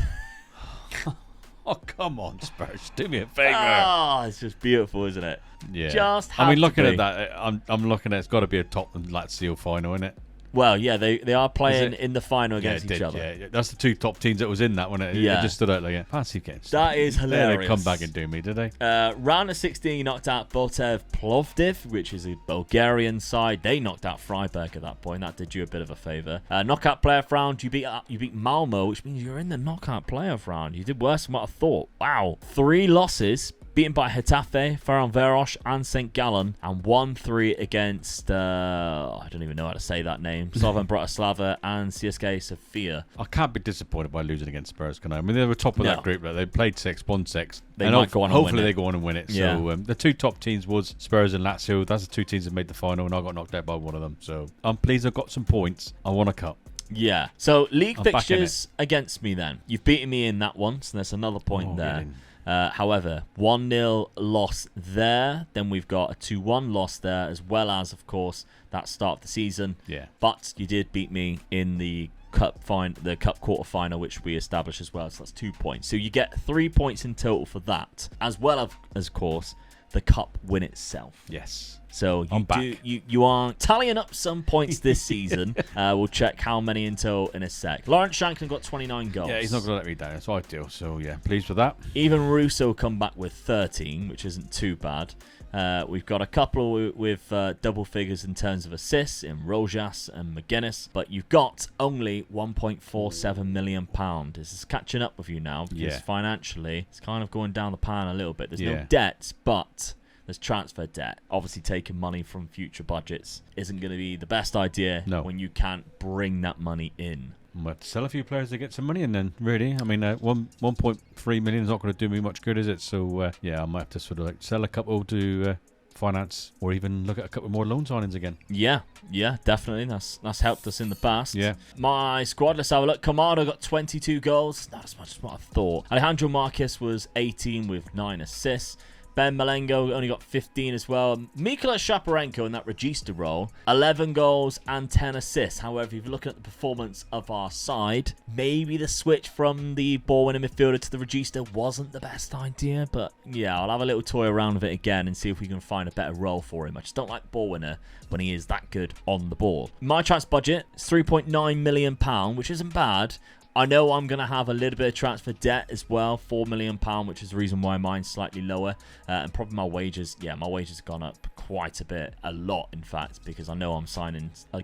Oh, come on, Spurs. Do me a favour. Oh, it's just beautiful, isn't it? Yeah. Just I mean, looking to at that, I'm looking at it's got to be a Tottenham Lazio final, isn't it? Well, yeah, they are playing in the final against each other. Yeah, that's the two top teams that was in that one. It just stood out like it. Fancy getting that is hilarious. They come back and do me, did they? Round of 16, knocked out Botev Plovdiv, which is a Bulgarian side. They knocked out Freiburg at that point. That did you a bit of a favour. Knockout playoff round, you beat Malmo, which means you're in the knockout playoff round. You did worse than what I thought. Wow. 3 losses. Beaten by Getafe, Ferencváros and St. Gallen, and 1-3 against, I don't even know how to say that name, Slovan Bratislava and CSKA Sofia. I can't be disappointed by losing against Spurs, can I? I mean, they were top of that group. They played 6-1-6. They might go on and win hopefully they go on and win it. Yeah. So the two top teams was Spurs and Lazio. That's the two teams that made the final, and I got knocked out by one of them. So I'm pleased I've got some points. I want a cup. Yeah. So league fixtures against me then. You've beaten me in that one, so there's another point there. However, 1-0 loss there. Then we've got a 2-1 loss there, as well as, of course, that start of the season. Yeah. But you did beat me in the cup quarter final, which we established as well. So that's 2 points. So you get 3 points in total for that, as well as, of course, the cup win itself. Yes. So you are tallying up some points this season. We'll check how many in total in a sec. Lawrence Shankland got 29 goals. Yeah, he's not going to let me down. That's ideal. So, yeah, pleased with that. Even Russo come back with 13, which isn't too bad. We've got a couple with double figures in terms of assists in Rojas and McGuinness, but you've got only £1.47 million. This is catching up with you now because financially it's kind of going down the pan a little bit. There's no debts, but there's transfer debt. Obviously, taking money from future budgets isn't going to be the best idea when you can't bring that money in. I'm going to sell a few players to get some money in then, really. I mean, 1.3 million is not going to do me much good, is it? So, I might have to sort of like sell a couple to finance or even look at a couple more loan signings again. Yeah, definitely. That's helped us in the past. Yeah. My squad, let's have a look. Kamada got 22 goals. Not as much as what I thought. Alejandro Marquez was 18 with 9 assists. Ben Malengo only got 15 as well. Mikola Shaparenko in that regista role, 11 goals and 10 assists. However, if you're looking at the performance of our side, maybe the switch from the ball-winning midfielder to the regista wasn't the best idea. But yeah, I'll have a little toy around with it again and see if we can find a better role for him. I just don't like ball winner when he is that good on the ball. My transfer budget is £3.9 million, which isn't bad. I know I'm going to have a little bit of transfer debt as well, £4 million, which is the reason why mine's slightly lower. And probably my wages, my wages have gone up quite a bit, a lot in fact, because I know I'm signing a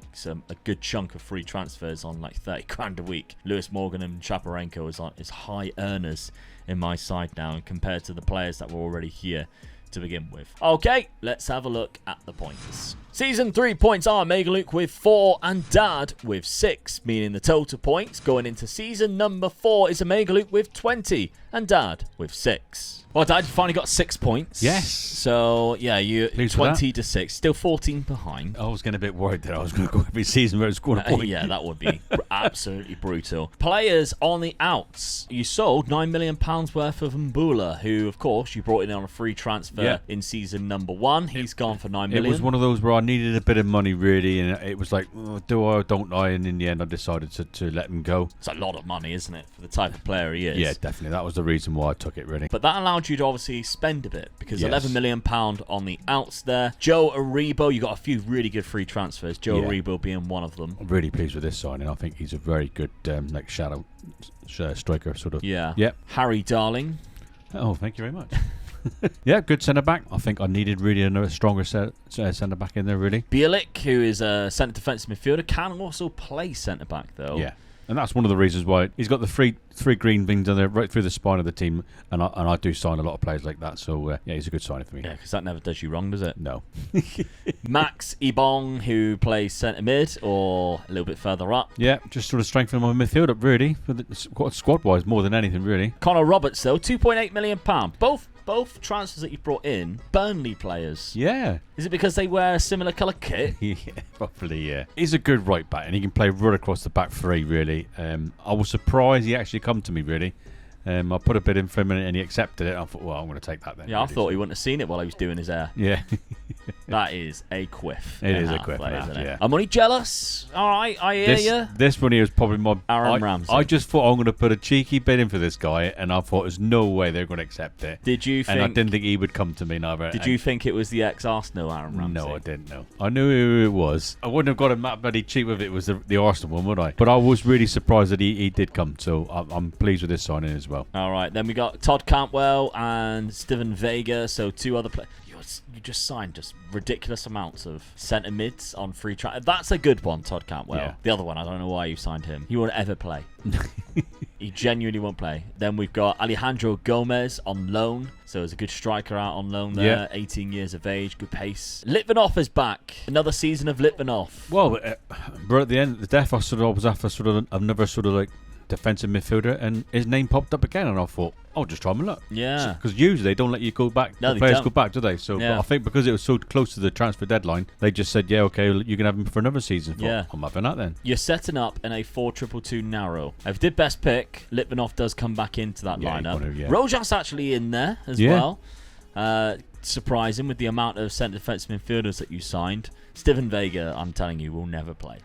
good chunk of free transfers on like 30 grand a week. Lewis Morgan and Shaparenko is high earners in my side now compared to the players that were already here to begin with. Okay, let's have a look at the points. Season 3 points are Megaluk with 4 and Dad with 6, meaning the total points going into season number 4 is a Megaluk with 20 and Dad with 6. Well, Dad, you finally got 6 points. Yes. So, yeah, you're 20 to 6. Still 14 behind. I was getting a bit worried that I was going to go every season where I scored a point. Yeah, that would be absolutely brutal. Players on the outs. You sold £9 million worth of Mbula, who, of course, you brought in on a free transfer in season number 1. He's gone for £9 million. It was one of those where I needed a bit of money, really, and it was like, do I or don't I? And in the end, I decided to let him go. It's a lot of money, isn't it, for the type of player he is? Yeah, definitely. That was the reason why I took it, really. But that allowed you to obviously spend a bit, because £11 million on the outs there. Joe Aribo, you got a few really good free transfers, Joe Aribo being one of them. I'm really pleased with this signing. I think he's a very good shadow striker, sort of. Yeah. Yep. Harry Darling. Oh, thank you very much. Yeah, good centre-back. I think I needed really another stronger centre-back in there, really. Bielik, who is a centre defensive midfielder, can also play centre-back, though. Yeah, and that's one of the reasons why he's got the three green things on there right through the spine of the team, and I do sign a lot of players like that, so he's a good signing for me. Yeah, because that never does you wrong, does it? No. Max Ibong, who plays centre mid or a little bit further up. Yeah, just sort of strengthening my midfield up, really, squad-wise more than anything, really. Connor Roberts, though, £2.8 million. Both both transfers that you brought in, Burnley players. Yeah. Is it because they wear a similar colour kit? Yeah, probably, yeah. He's a good right back, and he can play right across the back three, really. I was surprised he actually come to me, really. I put a bid in for him and he accepted it. I thought, well, I'm going to take that then. Yeah, really. I thought he wouldn't have seen it while he was doing his hair. Yeah. That is a quiff. It is a quiff, isn't it? Yeah. I'm only jealous. All right, I hear you. This one here was probably my... Aaron Ramsey. I just thought I'm going to put a cheeky bid in for this guy, and I thought there's no way they're going to accept it. Did you think... And I didn't think he would come to me neither. Did you think it was the ex-Arsenal Aaron Ramsey? No, I didn't know. I knew who it was. I wouldn't have got him that bloody cheap if it was the Arsenal one, would I? But I was really surprised that he did come, so I'm pleased with this signing as well. All right, then we got Todd Cantwell and Steven Vega, so 2 other players. You just signed just ridiculous amounts of centre mids on free transfer. That's a good one, Todd Cantwell. Yeah. The other one, I don't know why you signed him. He won't ever play. He genuinely won't play. Then we've got Alejandro Gomez on loan. So there's a good striker out on loan there. Yeah. 18 years of age, good pace. Litvinov is back. Another season of Litvinov. Well, but at the end of the death, I was after another like defensive midfielder, and his name popped up again, and I thought, I'll just try my luck. Yeah. Because usually they don't let you go back. No, the players go back, do they? So yeah. I think because it was so close to the transfer deadline, they just said, yeah, okay, you can have him for another season. Yeah. I'm having that then. You're setting up in a 4-2-2 narrow. If did best pick, Litvinov does come back into that lineup. Rojas actually in there as well. Surprising with the amount of centre defensive midfielders that you signed. Steven Vega, I'm telling you, will never play.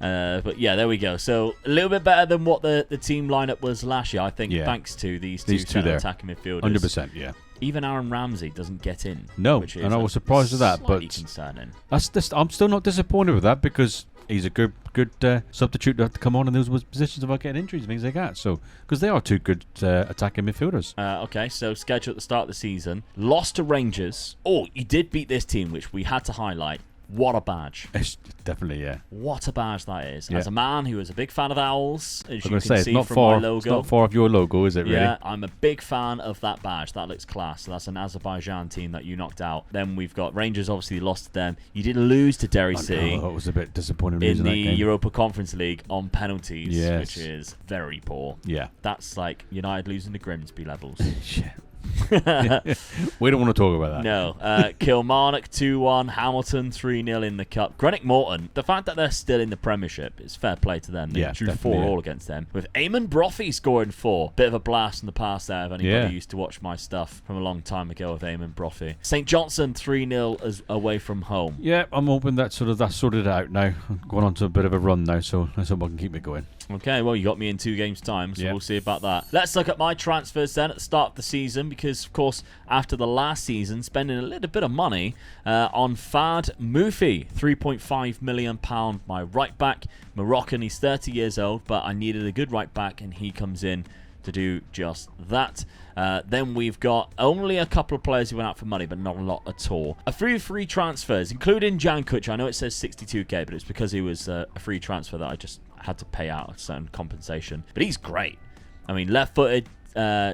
But yeah, there we go. So a little bit better than what the team lineup was last year, I think, thanks to these two attacking midfielders. 100%, yeah. Even Aaron Ramsey doesn't get in. No, and I was surprised with that. But concerning. I'm still not disappointed with that because he's a good substitute to have to come on in those positions without getting injuries and things like that. So, because they are 2 good attacking midfielders. Okay, so schedule at the start of the season. Lost to Rangers. Oh, you did beat this team, which we had to highlight. What a badge. It's definitely, yeah. What a badge that is. Yeah. As a man who is a big fan of Owls, as you can see from my logo. It's not far off your logo, is it, really? Yeah, I'm a big fan of that badge. That looks class. So that's an Azerbaijan team that you knocked out. Then we've got Rangers, obviously lost to them. You did lose to Derry City. That was a bit disappointing in the Europa Conference League on penalties, which is very poor. Yeah. That's like United losing to Grimsby levels. Yeah. We don't want to talk about that. No. Kilmarnock 2-1, Hamilton 3-0 in the cup. Greenock Morton, the fact that they're still in the Premiership is fair play to them. They drew 4-all against them. With Eamon Brophy scoring 4. Bit of a blast in the past there if anybody used to watch my stuff from a long time ago with Eamon Brophy. St Johnstone 3-0 away from home. Yeah, I'm hoping that's sorted out now. I'm going on to a bit of a run now, so let's hope I can keep it going. Okay, well, you got me in 2 games' time, so we'll see about that. Let's look at my transfers then at the start of the season, because, of course, after the last season, spending a little bit of money on Fad Moufi, £3.5 million, my right back. Moroccan, he's 30 years old, but I needed a good right back, and he comes in to do just that. Then we've got only a couple of players who went out for money, but not a lot at all. A few free transfers, including Jan Kutcher. I know it says 62k, but it's because he was a free transfer that I just had to pay out a certain compensation. But he's great. I mean, left-footed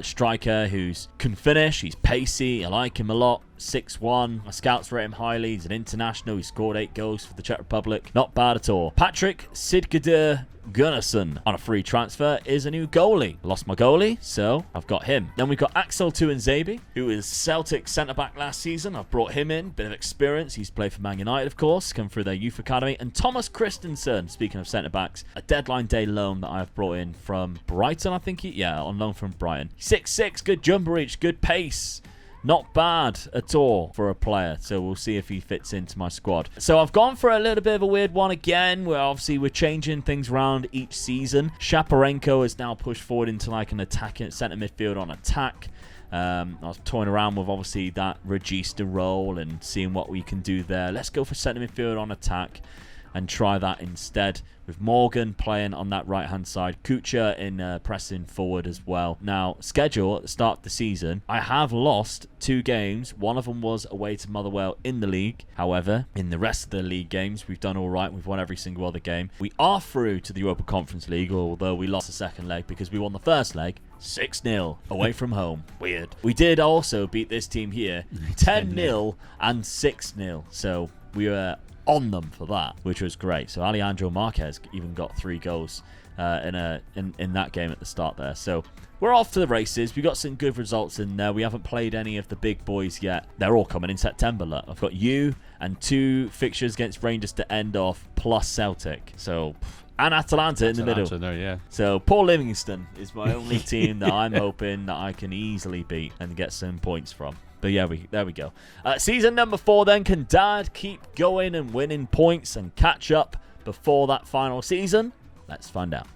striker who can finish. He's pacey. I like him a lot. 6'1". My scouts rate him highly. He's an international. He scored 8 goals for the Czech Republic. Not bad at all. Patrick Sidgadir Gunnarsson on a free transfer is a new goalie. Lost my goalie, so I've got him. Then we've got Axel Tuanzebe, who is Celtic centre-back last season. I've brought him in. Bit of experience. He's played for Man United, of course. Come through their youth academy. And Thomas Christensen, speaking of centre-backs, a deadline day loan that I've brought in from Brighton, I think. On loan from Brighton. 6'6", good jumper reach, good pace. Not bad at all for a player, so we'll see if he fits into my squad. So I've gone for a little bit of a weird one again, where obviously we're changing things around each season. Shaparenko is now pushed forward into like an attacking centre midfield on attack. I was toying around with obviously that Regista role and seeing what we can do there. Let's go for centre midfield on attack and try that instead, with Morgan playing on that right-hand side. Kucha in pressing forward as well. Now, schedule at the start of the season, I have lost 2 games. One of them was away to Motherwell in the league. However, in the rest of the league games, we've done all right. We've won every single other game. We are through to the Europa Conference League, although we lost the second leg because we won the first leg 6-0 away from home. Weird. We did also beat this team here 10-0 and 6-0. So we were on them for that, which was great. So Alejandro Marquez even got 3 goals in that game at the start there. So we're off to the races. We got some good results in there. We haven't played any of the big boys yet. They're all coming in September. Look, I've got you and 2 fixtures against Rangers to end off, plus Celtic. So, and Atalanta in the middle. There, yeah. So Paul Livingston is my only team that I'm hoping that I can easily beat and get some points from. But yeah, there we go. Season number 4 then. Can Dad keep going and winning points and catch up before that final season? Let's find out.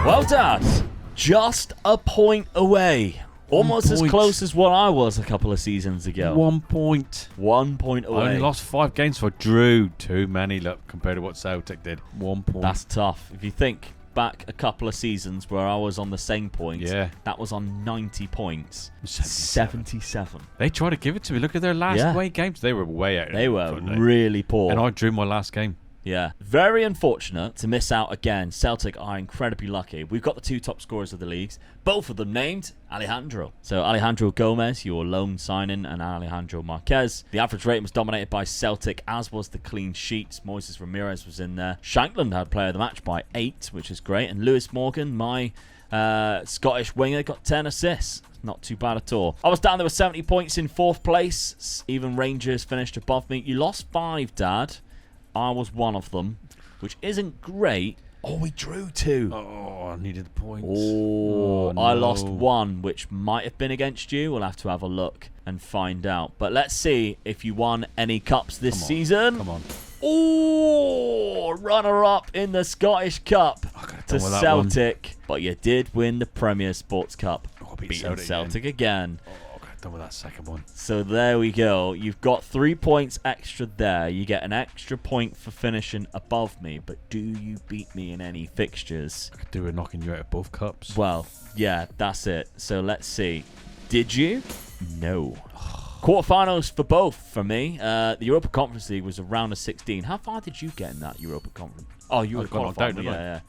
Well, Dad, just a point away. Almost as close as what I was a couple of seasons ago. 1 point. 1 point away. I only lost 5 games for Drew. Too many, look, compared to what Celtic did. 1 point. That's tough. If you think back a couple of seasons where I was on the same points, that was on 90 points. 77. They tried to give it to me. Look at their last away games. They were way out. They were really poor. And I drew my last game. Yeah, very unfortunate to miss out again. Celtic are incredibly lucky. We've got the 2 top scorers of the leagues, both of them named Alejandro. So Alejandro Gomez, your loan signing, and Alejandro Marquez. The average rating was dominated by Celtic, as was the clean sheets. Moises Ramirez was in there. Shankland had player of the match by 8, which is great. And Lewis Morgan, my Scottish winger, got 10 assists. Not too bad at all. I was down there with 70 points in 4th place. Even Rangers finished above me. You lost 5, Dad. I was one of them, which isn't great. Oh, we drew 2. Oh, I needed the points. Oh, no. I lost 1, which might have been against you. We'll have to have a look and find out. But let's see if you won any cups this season. Come on. Oh, runner-up in the Scottish Cup to Celtic. But you did win the Premier Sports Cup, beating Celtic again. Done with that second one. So there we go. You've got 3 points extra there. You get an extra point for finishing above me. But do you beat me in any fixtures? I could do with knocking you out of both cups. Well, yeah, that's it. So let's see. Did you? No. Quarterfinals for both for me. The Europa Conference League was a round of 16. How far did you get in that Europa Conference? Oh, you were qualified. Yeah.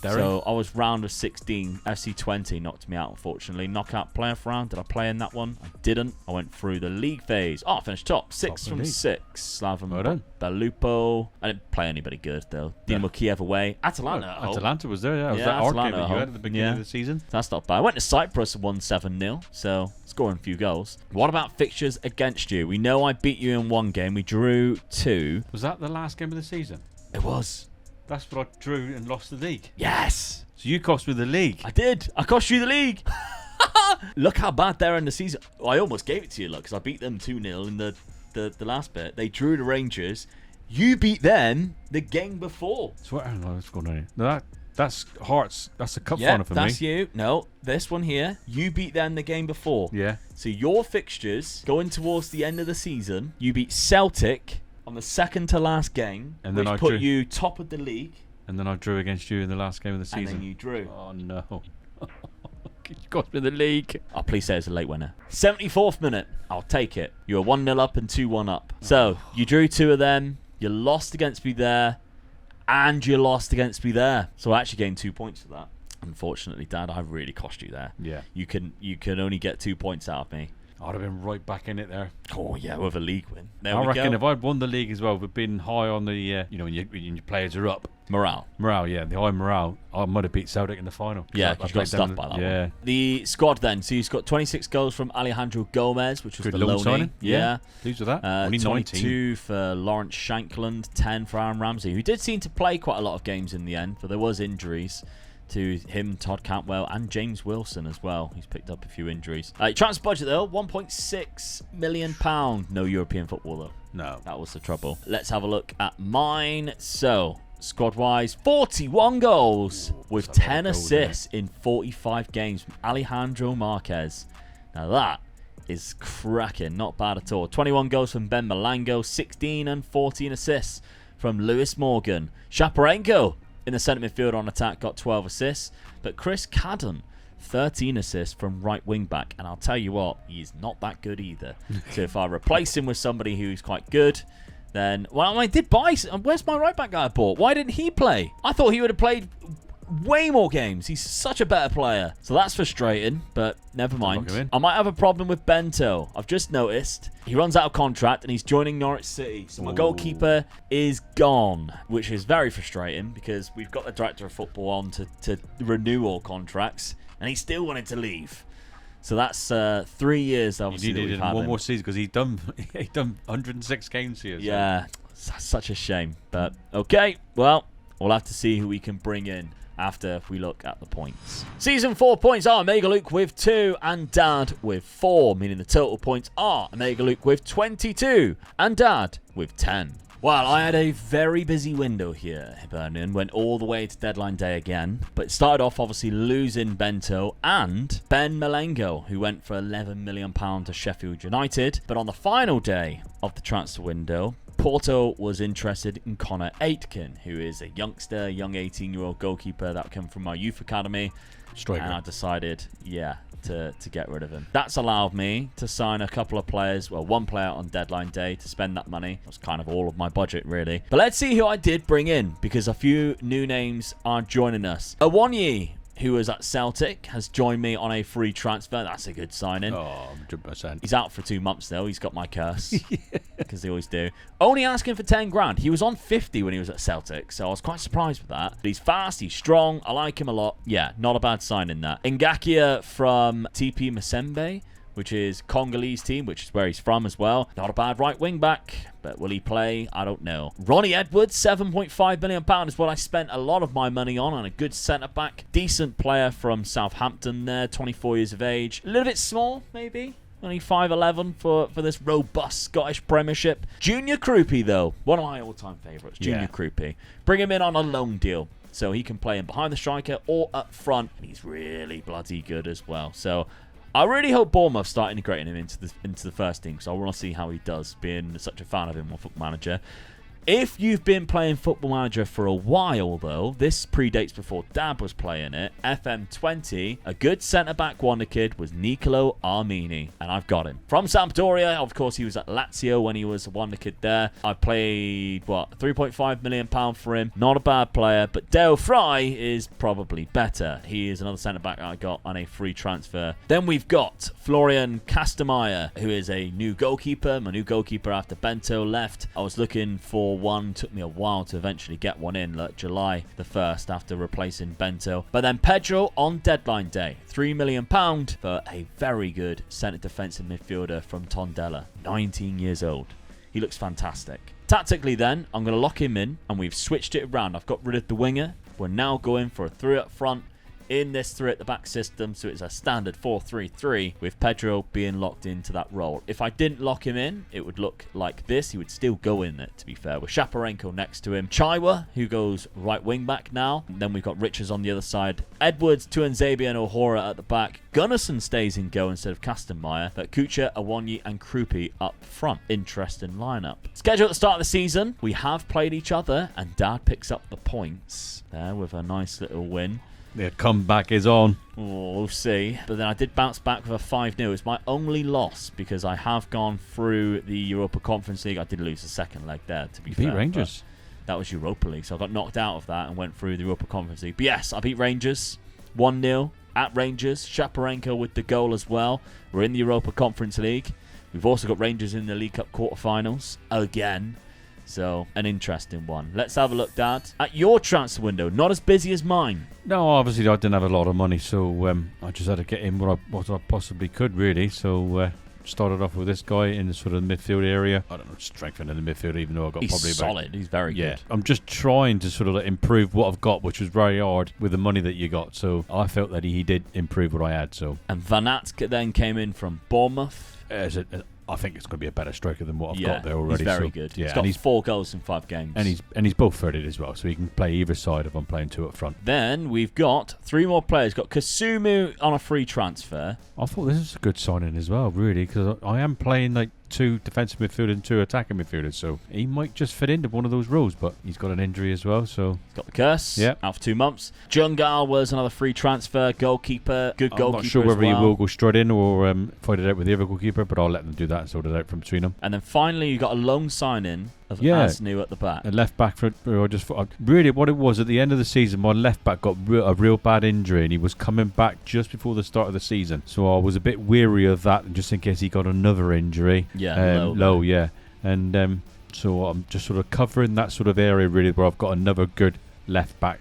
So I was round of 16. FC20 knocked me out, unfortunately. Knockout playoff round. Did I play in that one? I didn't. I went through the league phase. Oh, I finished top. 6 from 6. Slaven Belupo. I didn't play anybody good, though. Dinamo Kiev away. Atalanta. Atalanta was there, yeah. It was that hard game that you had at the beginning of the season. That's not bad. I went to Cyprus and won 7-0, so scoring a few goals. What about fixtures against you? We know I beat you in 1 game. We drew 2. Was that the last game of the season? It was. That's what I drew and lost the league. Yes. So you cost me the league. I did. I cost you the league. Look how bad they're in the season. I almost gave it to you, look, because I beat them 2-0 in the last bit. They drew the Rangers. You beat them the game before. So I don't know what's going on here. No, that's Hearts. That's a cup final for me. That's you. No, this one here. You beat them the game before. Yeah. So your fixtures going towards the end of the season. You beat Celtic on the second to last game, and then which put you top of the league. And then I drew against you in the last game of the season. And then you drew. Oh, no. You got me in the league. Oh, please say it's a late winner. 74th minute. I'll take it. You were 1-0 up and 2-1 up. So, you drew 2 of them. You lost against me there. And you lost against me there. So, I actually gained 2 points for that. Unfortunately, Dad, I really cost you there. Yeah. You can only get 2 points out of me. I'd have been right back in it there. Oh, yeah, with a league win. I reckon if I'd won the league as well, but been high on the, when your players are up. Morale, yeah, the high morale. I might have beat Celtic in the final. Yeah, because you got stuffed by that one. The squad then. So you've got 26 goals from Alejandro Gomez, which was good the loan signing. Yeah. Pleased with that. Only 22 for Lawrence Shankland, 10 for Aaron Ramsey, who did seem to play quite a lot of games in the end, but there was injuries to him, Todd Cantwell, and James Wilson as well. He's picked up a few injuries. Transfer budget, though, £1.6 million. No European football, though. No. That was the trouble. Let's have a look at mine. So, squad-wise, 41 goals with 10 assists in 45 games from Alejandro Marquez. Now, that is cracking. Not bad at all. 21 goals from Ben Malango, 16 and 14 assists from Lewis Morgan. Shaparenko in the centre midfield on attack got 12 assists, but Chris Cadden 13 assists from right wing back, and I'll tell you what, he's not that good either. So if I replace him with somebody who's quite good, then I did buy. Where's my right back guy I bought? Why didn't he play? I thought he would have played way more games. He's such a better player. So that's frustrating, but never mind. I might have a problem with Bento. I've just noticed he runs out of contract and he's joining Norwich City. So my goalkeeper is gone, which is very frustrating because we've got the director of football on to renew all contracts and he still wanted to leave. So that's 3 years, obviously. He needed one more season because he's done 106 games here. So. Yeah, such a shame. But okay, well, we'll have to see who we can bring in after we look at the points. Season 4 points are Omega Luke with 2 and Dad with 4, meaning the total points are Omega Luke with 22 and Dad with 10. Well, I had a very busy window here, Hibernian. Went all the way to deadline day again. But it started off, obviously, losing Bento and Ben Malengo, who went for £11 million to Sheffield United. But on the final day of the transfer window, Porto was interested in Connor Aitken, who is a youngster, young 18-year-old goalkeeper that came from our youth academy. Striker. And I decided, to get rid of him. That's allowed me to sign a couple of players, well, one player on deadline day to spend that money. It was kind of all of my budget, really. But let's see who I did bring in, because a few new names are joining us. Awonyi, who was at Celtic, has joined me on a free transfer. That's a good signing. Oh, 100%. He's out for 2 months, though. He's got my curse, because they always do. Only asking for 10 grand. He was on 50 when he was at Celtic, so I was quite surprised with that. But he's fast, he's strong. I like him a lot. Yeah, not a bad signing, that. Ngakia from TP Mazembe, which is Congolese team, which is where he's from as well. Not a bad right wing back, but will he play? I don't know. Ronnie Edwards, £7.5 million is what I spent a lot of my money on a good centre-back. Decent player from Southampton there, 24 years of age. A little bit small, maybe. Only 5'11" for this robust Scottish Premiership. Junior Krupi, though. One of my all-time favourites, Junior Krupi. Bring him in on a loan deal, so he can play in behind the striker or up front. And he's really bloody good as well. So I really hope Bournemouth start integrating him into the first team, because I want to see how he does, being such a fan of him on Football Manager. If you've been playing Football Manager for a while, though, this predates before Dad was playing it. FM20, a good centre-back wonder kid was Nicolo Armini, and I've got him. From Sampdoria, of course, he was at Lazio when he was a wonder kid there. I paid, £3.5 million for him. Not a bad player, but Dale Fry is probably better. He is another centre-back I got on a free transfer. Then we've got Florian Castameyer, who is a new goalkeeper. My new goalkeeper after Bento left. I was looking for one. Took me a while to eventually get one in, like July the 1st, after replacing Bento. But then Pedro on deadline day, £3 million for a very good centre defensive midfielder from Tondela, 19 years old. He looks fantastic. Tactically then, I'm going to lock him in, and we've switched it around. I've got rid of the winger. We're now going for a 3 up front in this 3 at the back system, so it's a standard 4-3-3 with Pedro being locked into that role. If I didn't lock him in, it would look like this. He would still go in it, to be fair, with Shaparenko next to him. Chaiwa, who goes right wing back now. And then we've got Richards on the other side. Edwards, Tuanzebe and O'Hora at the back. Gunnarsson stays in goal instead of Kastenmeier, but Kucha, Awonyi and Krupi up front. Interesting lineup. Schedule at the start of the season. We have played each other, and Dad picks up the points there with a nice little win. The comeback is on. Oh, we'll see. But then I did bounce back with a 5-0. It's my only loss, because I have gone through the Europa Conference League. I did lose the second leg there, to be fair. Beat Rangers. That was Europa League, so I got knocked out of that and went through the Europa Conference League. But yes, I beat Rangers 1-0 at Rangers. Shaparenko with the goal as well. We're in the Europa Conference League. We've also got Rangers in the League Cup quarterfinals again. So, an interesting one. Let's have a look, Dad, at your transfer window. Not as busy as mine. No, obviously I didn't have a lot of money, so I just had to get in what I possibly could, really. So, started off with this guy in the sort of midfield area. I don't know, strengthening the midfield, even though I got probably solid. He's very good. I'm just trying to sort of improve what I've got, which was very hard with the money that you got. So, I felt that he did improve what I had. So, and Van Aert then came in from Bournemouth. I think it's going to be a better striker than what I've got there already. He's very good. Yeah, he's got 4 goals in 5 games. And he's both footed as well, so he can play either side if I'm playing 2 up front. Then we've got 3 more players. Got Kasumu on a free transfer. I thought this was a good signing as well, really, because I am playing like 2 defensive midfielders and 2 attacking midfielders, so he might just fit into one of those roles, but he's got an injury as well, so he's got the curse. Out for 2 months. Jungal was another free transfer. Goalkeeper, good goalkeeper. I'm not sure whether he will go straight in or fight it out with the other goalkeeper, but I'll let them do that and sort it out from between them. And then finally, you got a loan signing of Asnu at the back. A left back really what it was at the end of the season. My left back got a real bad injury, and he was coming back just before the start of the season. So I was a bit weary of that, just in case he got another injury. Yeah, low, yeah, and so I'm just sort of covering that sort of area really, where I've got another good left back.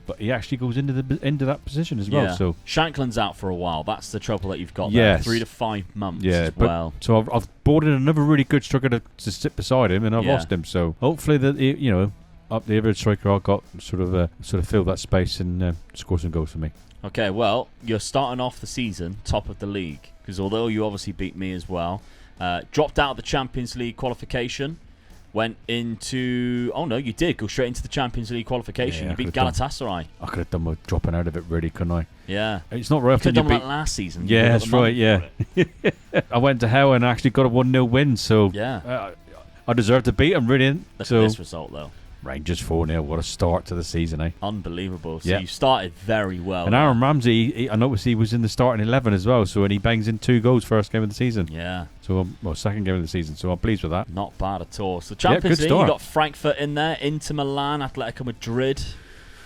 But he actually goes into that position as well. So Shankland's out for a while. That's the trouble that you've got there. 3 to 5 months as well. So I've brought in another really good striker to sit beside him, and I've lost him. So hopefully that up the other striker I got sort of fill that space and score some goals for me. Okay, well, you're starting off the season top of the league, because although you obviously beat me as well, dropped out of the Champions League qualification. Went into... Oh, no, you did go straight into the Champions League qualification. Yeah, you beat Galatasaray. I could have done with dropping out of it, really, couldn't I? Yeah. It's not right after you could have done that last season. Yeah, that's right, yeah. I went to hell and actually got a 1-0 win, so... Yeah. I deserve to beat them, really. Look at this result, though. Rangers 4-0. What a start to the season, eh? Unbelievable. So you started very well. And Aaron Ramsey, I noticed he was in the starting 11 as well, so and he bangs in 2 goals first game of the season. Yeah. So, second game of the season, so I'm pleased with that. Not bad at all. So Champions League, you got Frankfurt in there, Inter Milan, Atletico Madrid,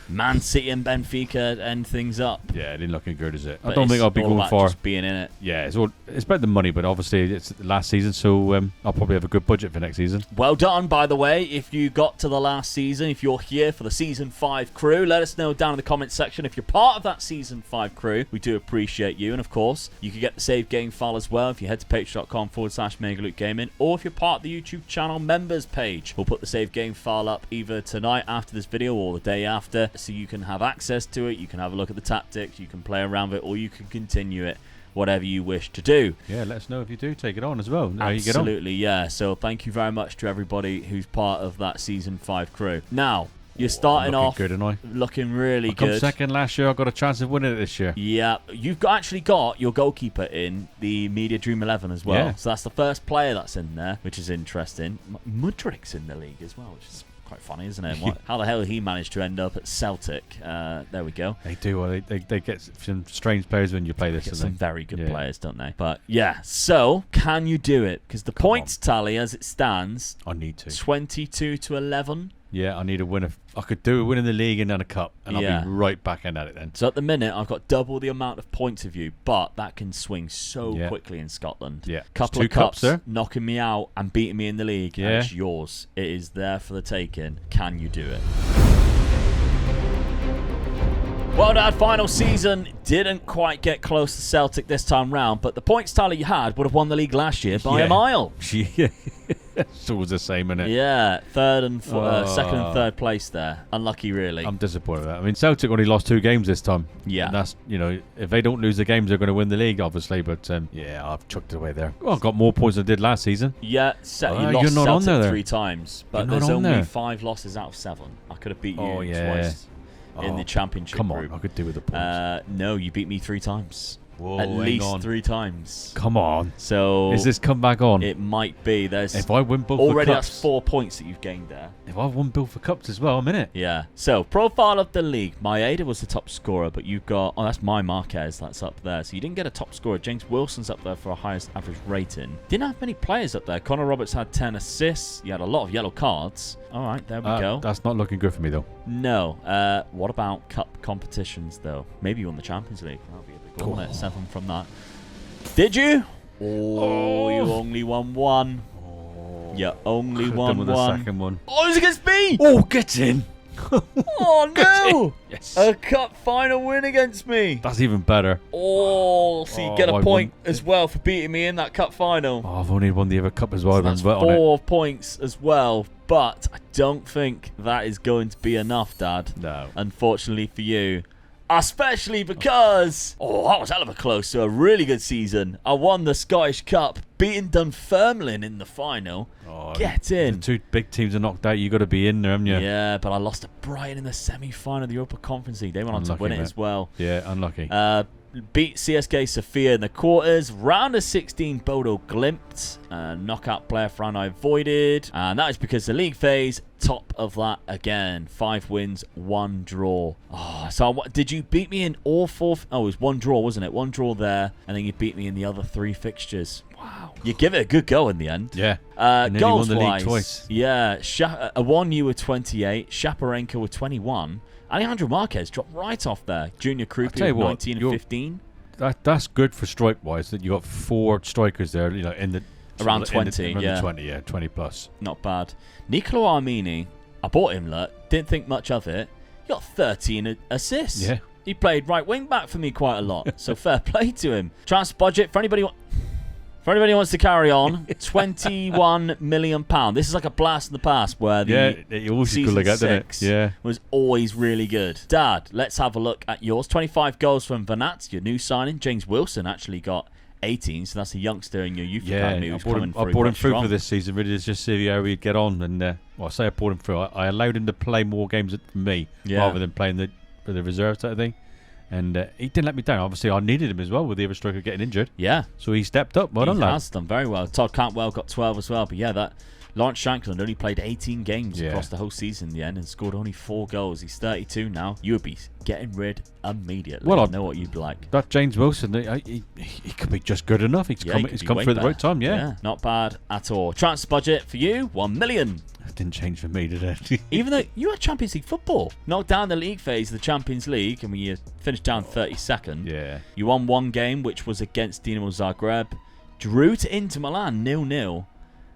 Man City and Benfica end things up. Yeah, it ain't looking good, is it? But I don't think I'll be going far. Just being in it. Yeah, it's about the money, but obviously it's last season, so I'll probably have a good budget for next season. Well done, by the way. If you got to the last season, if you're here for the Season 5 crew, let us know down in the comments section if you're part of that Season 5 crew. We do appreciate you. And of course, you can get the save game file as well if you head to patreon.com/MegaLukeGaming, or if you're part of the YouTube channel members page. We'll put the save game file up either tonight after this video or the day after, so you can have access to it, you can have a look at the tactics, you can play around with it, or you can continue it, whatever you wish to do. Yeah, let us know if you do take it on as well. Absolutely, yeah. So thank you very much to everybody who's part of that Season 5 crew. Now, you're starting off good, looking really good. I come good. second last year. I got a chance of winning it this year. Yeah, you've actually got your goalkeeper in the Media Dream 11 as well. Yeah. So that's the first player that's in there, which is interesting. Mudrik's in the league as well, which is quite funny, isn't it? How the hell he managed to end up at Celtic? There we go. They do. Well, they get some strange players when you play this. They get some very good players, don't they? But yeah, so can you do it? Because the points tally as it stands, I need to 22 to 11. Yeah, I need a win. I could do a win in the league and then a cup, and I'll be right back in at it then. So at the minute, I've got double the amount of points of you, but that can swing so quickly in Scotland. Yeah, couple of cups knocking me out and beating me in the league. Yeah, and it's yours. It is there for the taking. Can you do it? Well, Dad, final season didn't quite get close to Celtic this time round, but the points tally you had would have won the league last year by a mile. It's always the same, isn't it? Yeah, second and third place there. Unlucky, really. I'm disappointed with that. I mean, Celtic only lost 2 games this time. Yeah. And that's, if they don't lose the games, they're going to win the league, obviously. But, I've chucked it away there. Well, I've got more points than I did last season. Yeah, you lost Celtic 3 times. But there's only 5 losses out of 7. I could have beat you twice in the championship group. Come on, I could do with the points. No, you beat me 3 times. Whoa, at least 3 times. Come on. So is this come back on? It might be. If I win both already, for cups, that's 4 points that you've gained there. If I won both for cups as well, I'm in it. Yeah. So profile of the league. Maeda was the top scorer, but you've got that's my Marquez. That's up there. So you didn't get a top scorer. James Wilson's up there for a highest average rating. Didn't have many players up there. Connor Roberts had 10 assists. You had a lot of yellow cards. All right, there we go. That's not looking good for me though. No. What about cup competitions though? Maybe you won the Champions League. That'll be a big goal. 7 from that. Did you? Oh, you only won 1. You only won 1. The second one. Oh, it was against me! Oh, get in! Oh, no! Yes. A cup final win against me. That's even better. Oh, so you get a point as well for beating me in that cup final. Oh, I've only won the other cup as well. So that's 4 points as well. But I don't think that is going to be enough, Dad. No. Unfortunately for you. Especially because, that was hell of a close to a really good season. I won the Scottish Cup, beating Dunfermline in the final. Get in. The 2 big teams are knocked out. You got to be in there, haven't you? Yeah, but I lost to Brighton in the semi-final of the Europa Conference League. They went on to win it as well. Yeah, unlucky. beat CSK Sofia in the quarters. Round of 16, Bodo Glimt. Knockout playoff round I avoided. And that is because the league phase, top of that again. 5 wins, 1 draw. Oh, so did you beat me in all 4? Oh, it was 1 draw, wasn't it? 1 draw there, and then you beat me in the other 3 fixtures. Wow. You give it a good go in the end. Yeah. Goals won the wise, league twice. Yeah. One you were 28. Shaparenko were 21. Alejandro Marquez dropped right off there. Junior Krupi 19 and 15. That's good for strike-wise, that you got 4 strikers there, in the... Around 20, around yeah. 20 plus. Not bad. Nicolo Armini, I bought him, didn't think much of it. He got 13 assists. Yeah. He played right wing back for me quite a lot, so fair play to him. Transfer budget, for anybody who wants to carry on, £21 million. This is like a blast in the past where the season 6 was always really good. Dad, let's have a look at yours. 25 goals from Vanat, your new signing. James Wilson actually got 18, so that's a youngster in your youth academy who's coming through. I brought him through for this season, really, to just see how he'd get on. And I say I brought him through. I allowed him to play more games for me rather than playing for the reserves type of thing. And he didn't let me down. Obviously, I needed him as well with the other striker getting injured. Yeah. So he stepped up. Well done, lad. He has done very well. Todd Cantwell got 12 as well. But yeah, that Lawrence Shankland only played 18 games across the whole season in the end and scored only 4 goals. He's 32 now. You would be getting rid immediately. Well, I know what you'd like. That James Wilson, he could be just good enough. He's come through at the right time, yeah. Not bad at all. Transfer budget for you, 1 million. It didn't change for me, did it? Even though you had Champions League football. Knocked down the league phase of the Champions League, and when you finished down 32nd, you won 1 game, which was against Dinamo Zagreb. Drew to Inter Milan 0-0.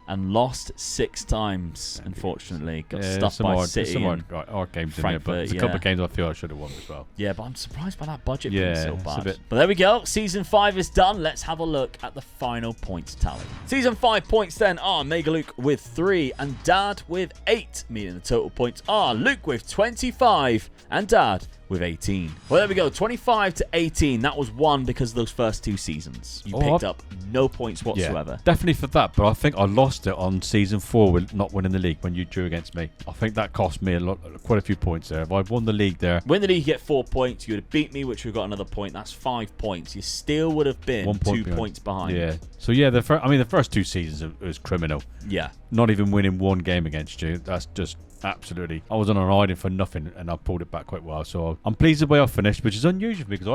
And lost 6 times, unfortunately. Got stuffed by City and our games in there, but there's a couple of games I feel I should have won as well. Yeah, but I'm surprised by that budget being so bad. But there we go. Season 5 is done. Let's have a look at the final points tally. Season 5 points then are Mega Luke with 3 and Dad with 8, meaning the total points are Luke with 25 and Dad with 18. Well, there we go. 25 to 18. That was 1 because of those first 2 seasons. You picked up no points whatsoever. Yeah, definitely for that, but I think I lost it on season 4 with not winning the league when you drew against me. I think that cost me quite a few points there. If I'd won the league there... Win the league, you get 4 points. You would have beat me, which would have got another point. That's 5 points. You still would have been 2 points behind. Yeah. So, yeah, the first 2 seasons, it was criminal. Yeah. Not even winning 1 game against you. That's just... Absolutely. I was on an island for nothing and I pulled it back quite well. So I'm pleased the way I finished, which is unusual because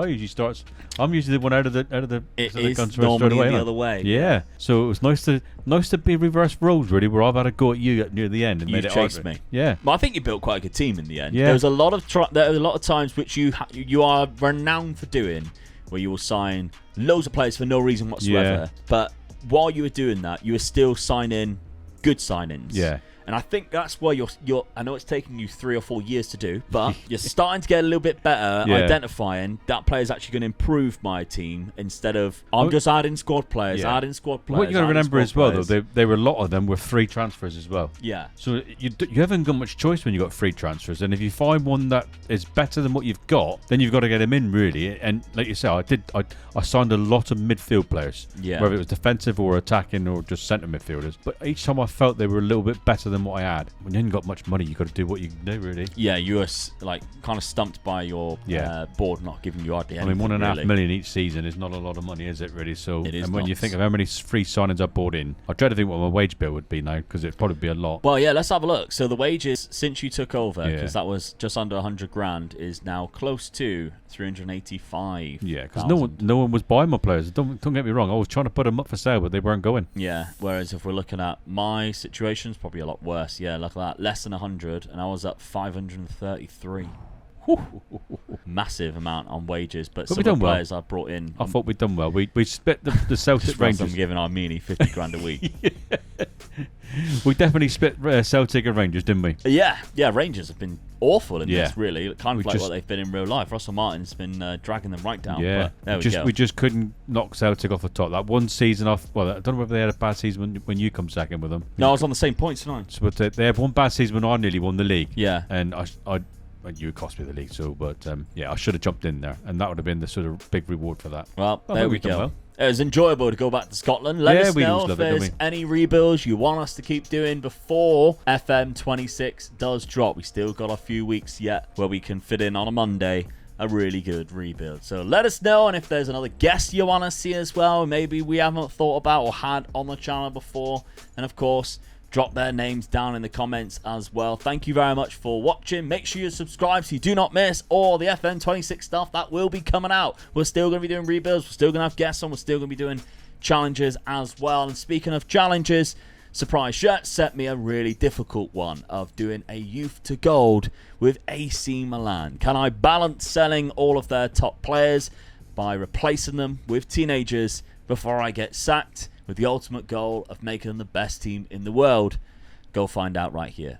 I'm usually the one out of the it is normally away, the other way. Yeah. So it was nice to be reverse roles really, where I've had a go at you near the end and made it chased me. Yeah. But I think you built quite a good team in the end. Yeah. There was a lot of times which you are renowned for doing, where you will sign loads of players for no reason whatsoever. Yeah. But while you were doing that, you were still signing good signings. Yeah. And I think that's why you're. I know it's taking you 3 or 4 years to do, but you're starting to get a little bit better identifying that player's actually going to improve my team instead of I'm just adding squad players, adding squad players. What you got to remember as well, though, they were a lot of them were free transfers as well. Yeah. So you haven't got much choice when you got free transfers, and if you find one that is better than what you've got, then you've got to get him in really. And like you say, I signed a lot of midfield players, whether it was defensive or attacking or just centre midfielders. But each time I felt they were a little bit better than what I had. When you haven't got much money, you got to do what you can do, really. Yeah, you were like kind of stumped by your board not giving you hardly anything. I mean, $1.5 million each season is not a lot of money, is it? Really? So, it is. And when you think of how many free signings I bought in, I dread to think what my wage bill would be now because it'd probably be a lot. Well, yeah, let's have a look. So the wages since you took over, because that was just under 100 grand, is now close to 385. Yeah, because no one was buying my players. Don't get me wrong. I was trying to put them up for sale, but they weren't going. Yeah. Whereas if we're looking at my situation, it's probably a lot worse. Yeah, look at that. Less than 100, and I was up 533. Massive amount on wages, but some of the players I brought in. I thought we'd done well. We split the Celtic Rangers. I'm giving Armini 50 grand a week. We definitely split Celtic and Rangers, didn't we? Yeah. Rangers have been awful in this, really. Kind of like what they've been in real life. Russell Martin's been dragging them right down. Yeah, but there we go. We just couldn't knock Celtic off the top. That one season off. Well, I don't know whether they had a bad season when you come second with them. No, I was on the same points tonight. So, but they had one bad season when I nearly won the league. Yeah, and you cost me the league, so I should have jumped in there, and that would have been the sort of big reward for that. Well, there we go. Well. It was enjoyable to go back to Scotland. Let us know if there's any rebuilds you want us to keep doing before FM 26 does drop. We still got a few weeks yet where we can fit in on a Monday a really good rebuild. So let us know, and if there's another guest you want to see as well, maybe we haven't thought about or had on the channel before, and of course, drop their names down in the comments as well. Thank you very much for watching. Make sure you subscribe so you do not miss all the FN26 stuff that will be coming out. We're still going to be doing rebuilds. We're still going to have guests on. We're still going to be doing challenges as well. And speaking of challenges, Surprise Shirt set me a really difficult one of doing a youth to gold with AC Milan. Can I balance selling all of their top players by replacing them with teenagers before I get sacked, with the ultimate goal of making them the best team in the world? Go find out right here.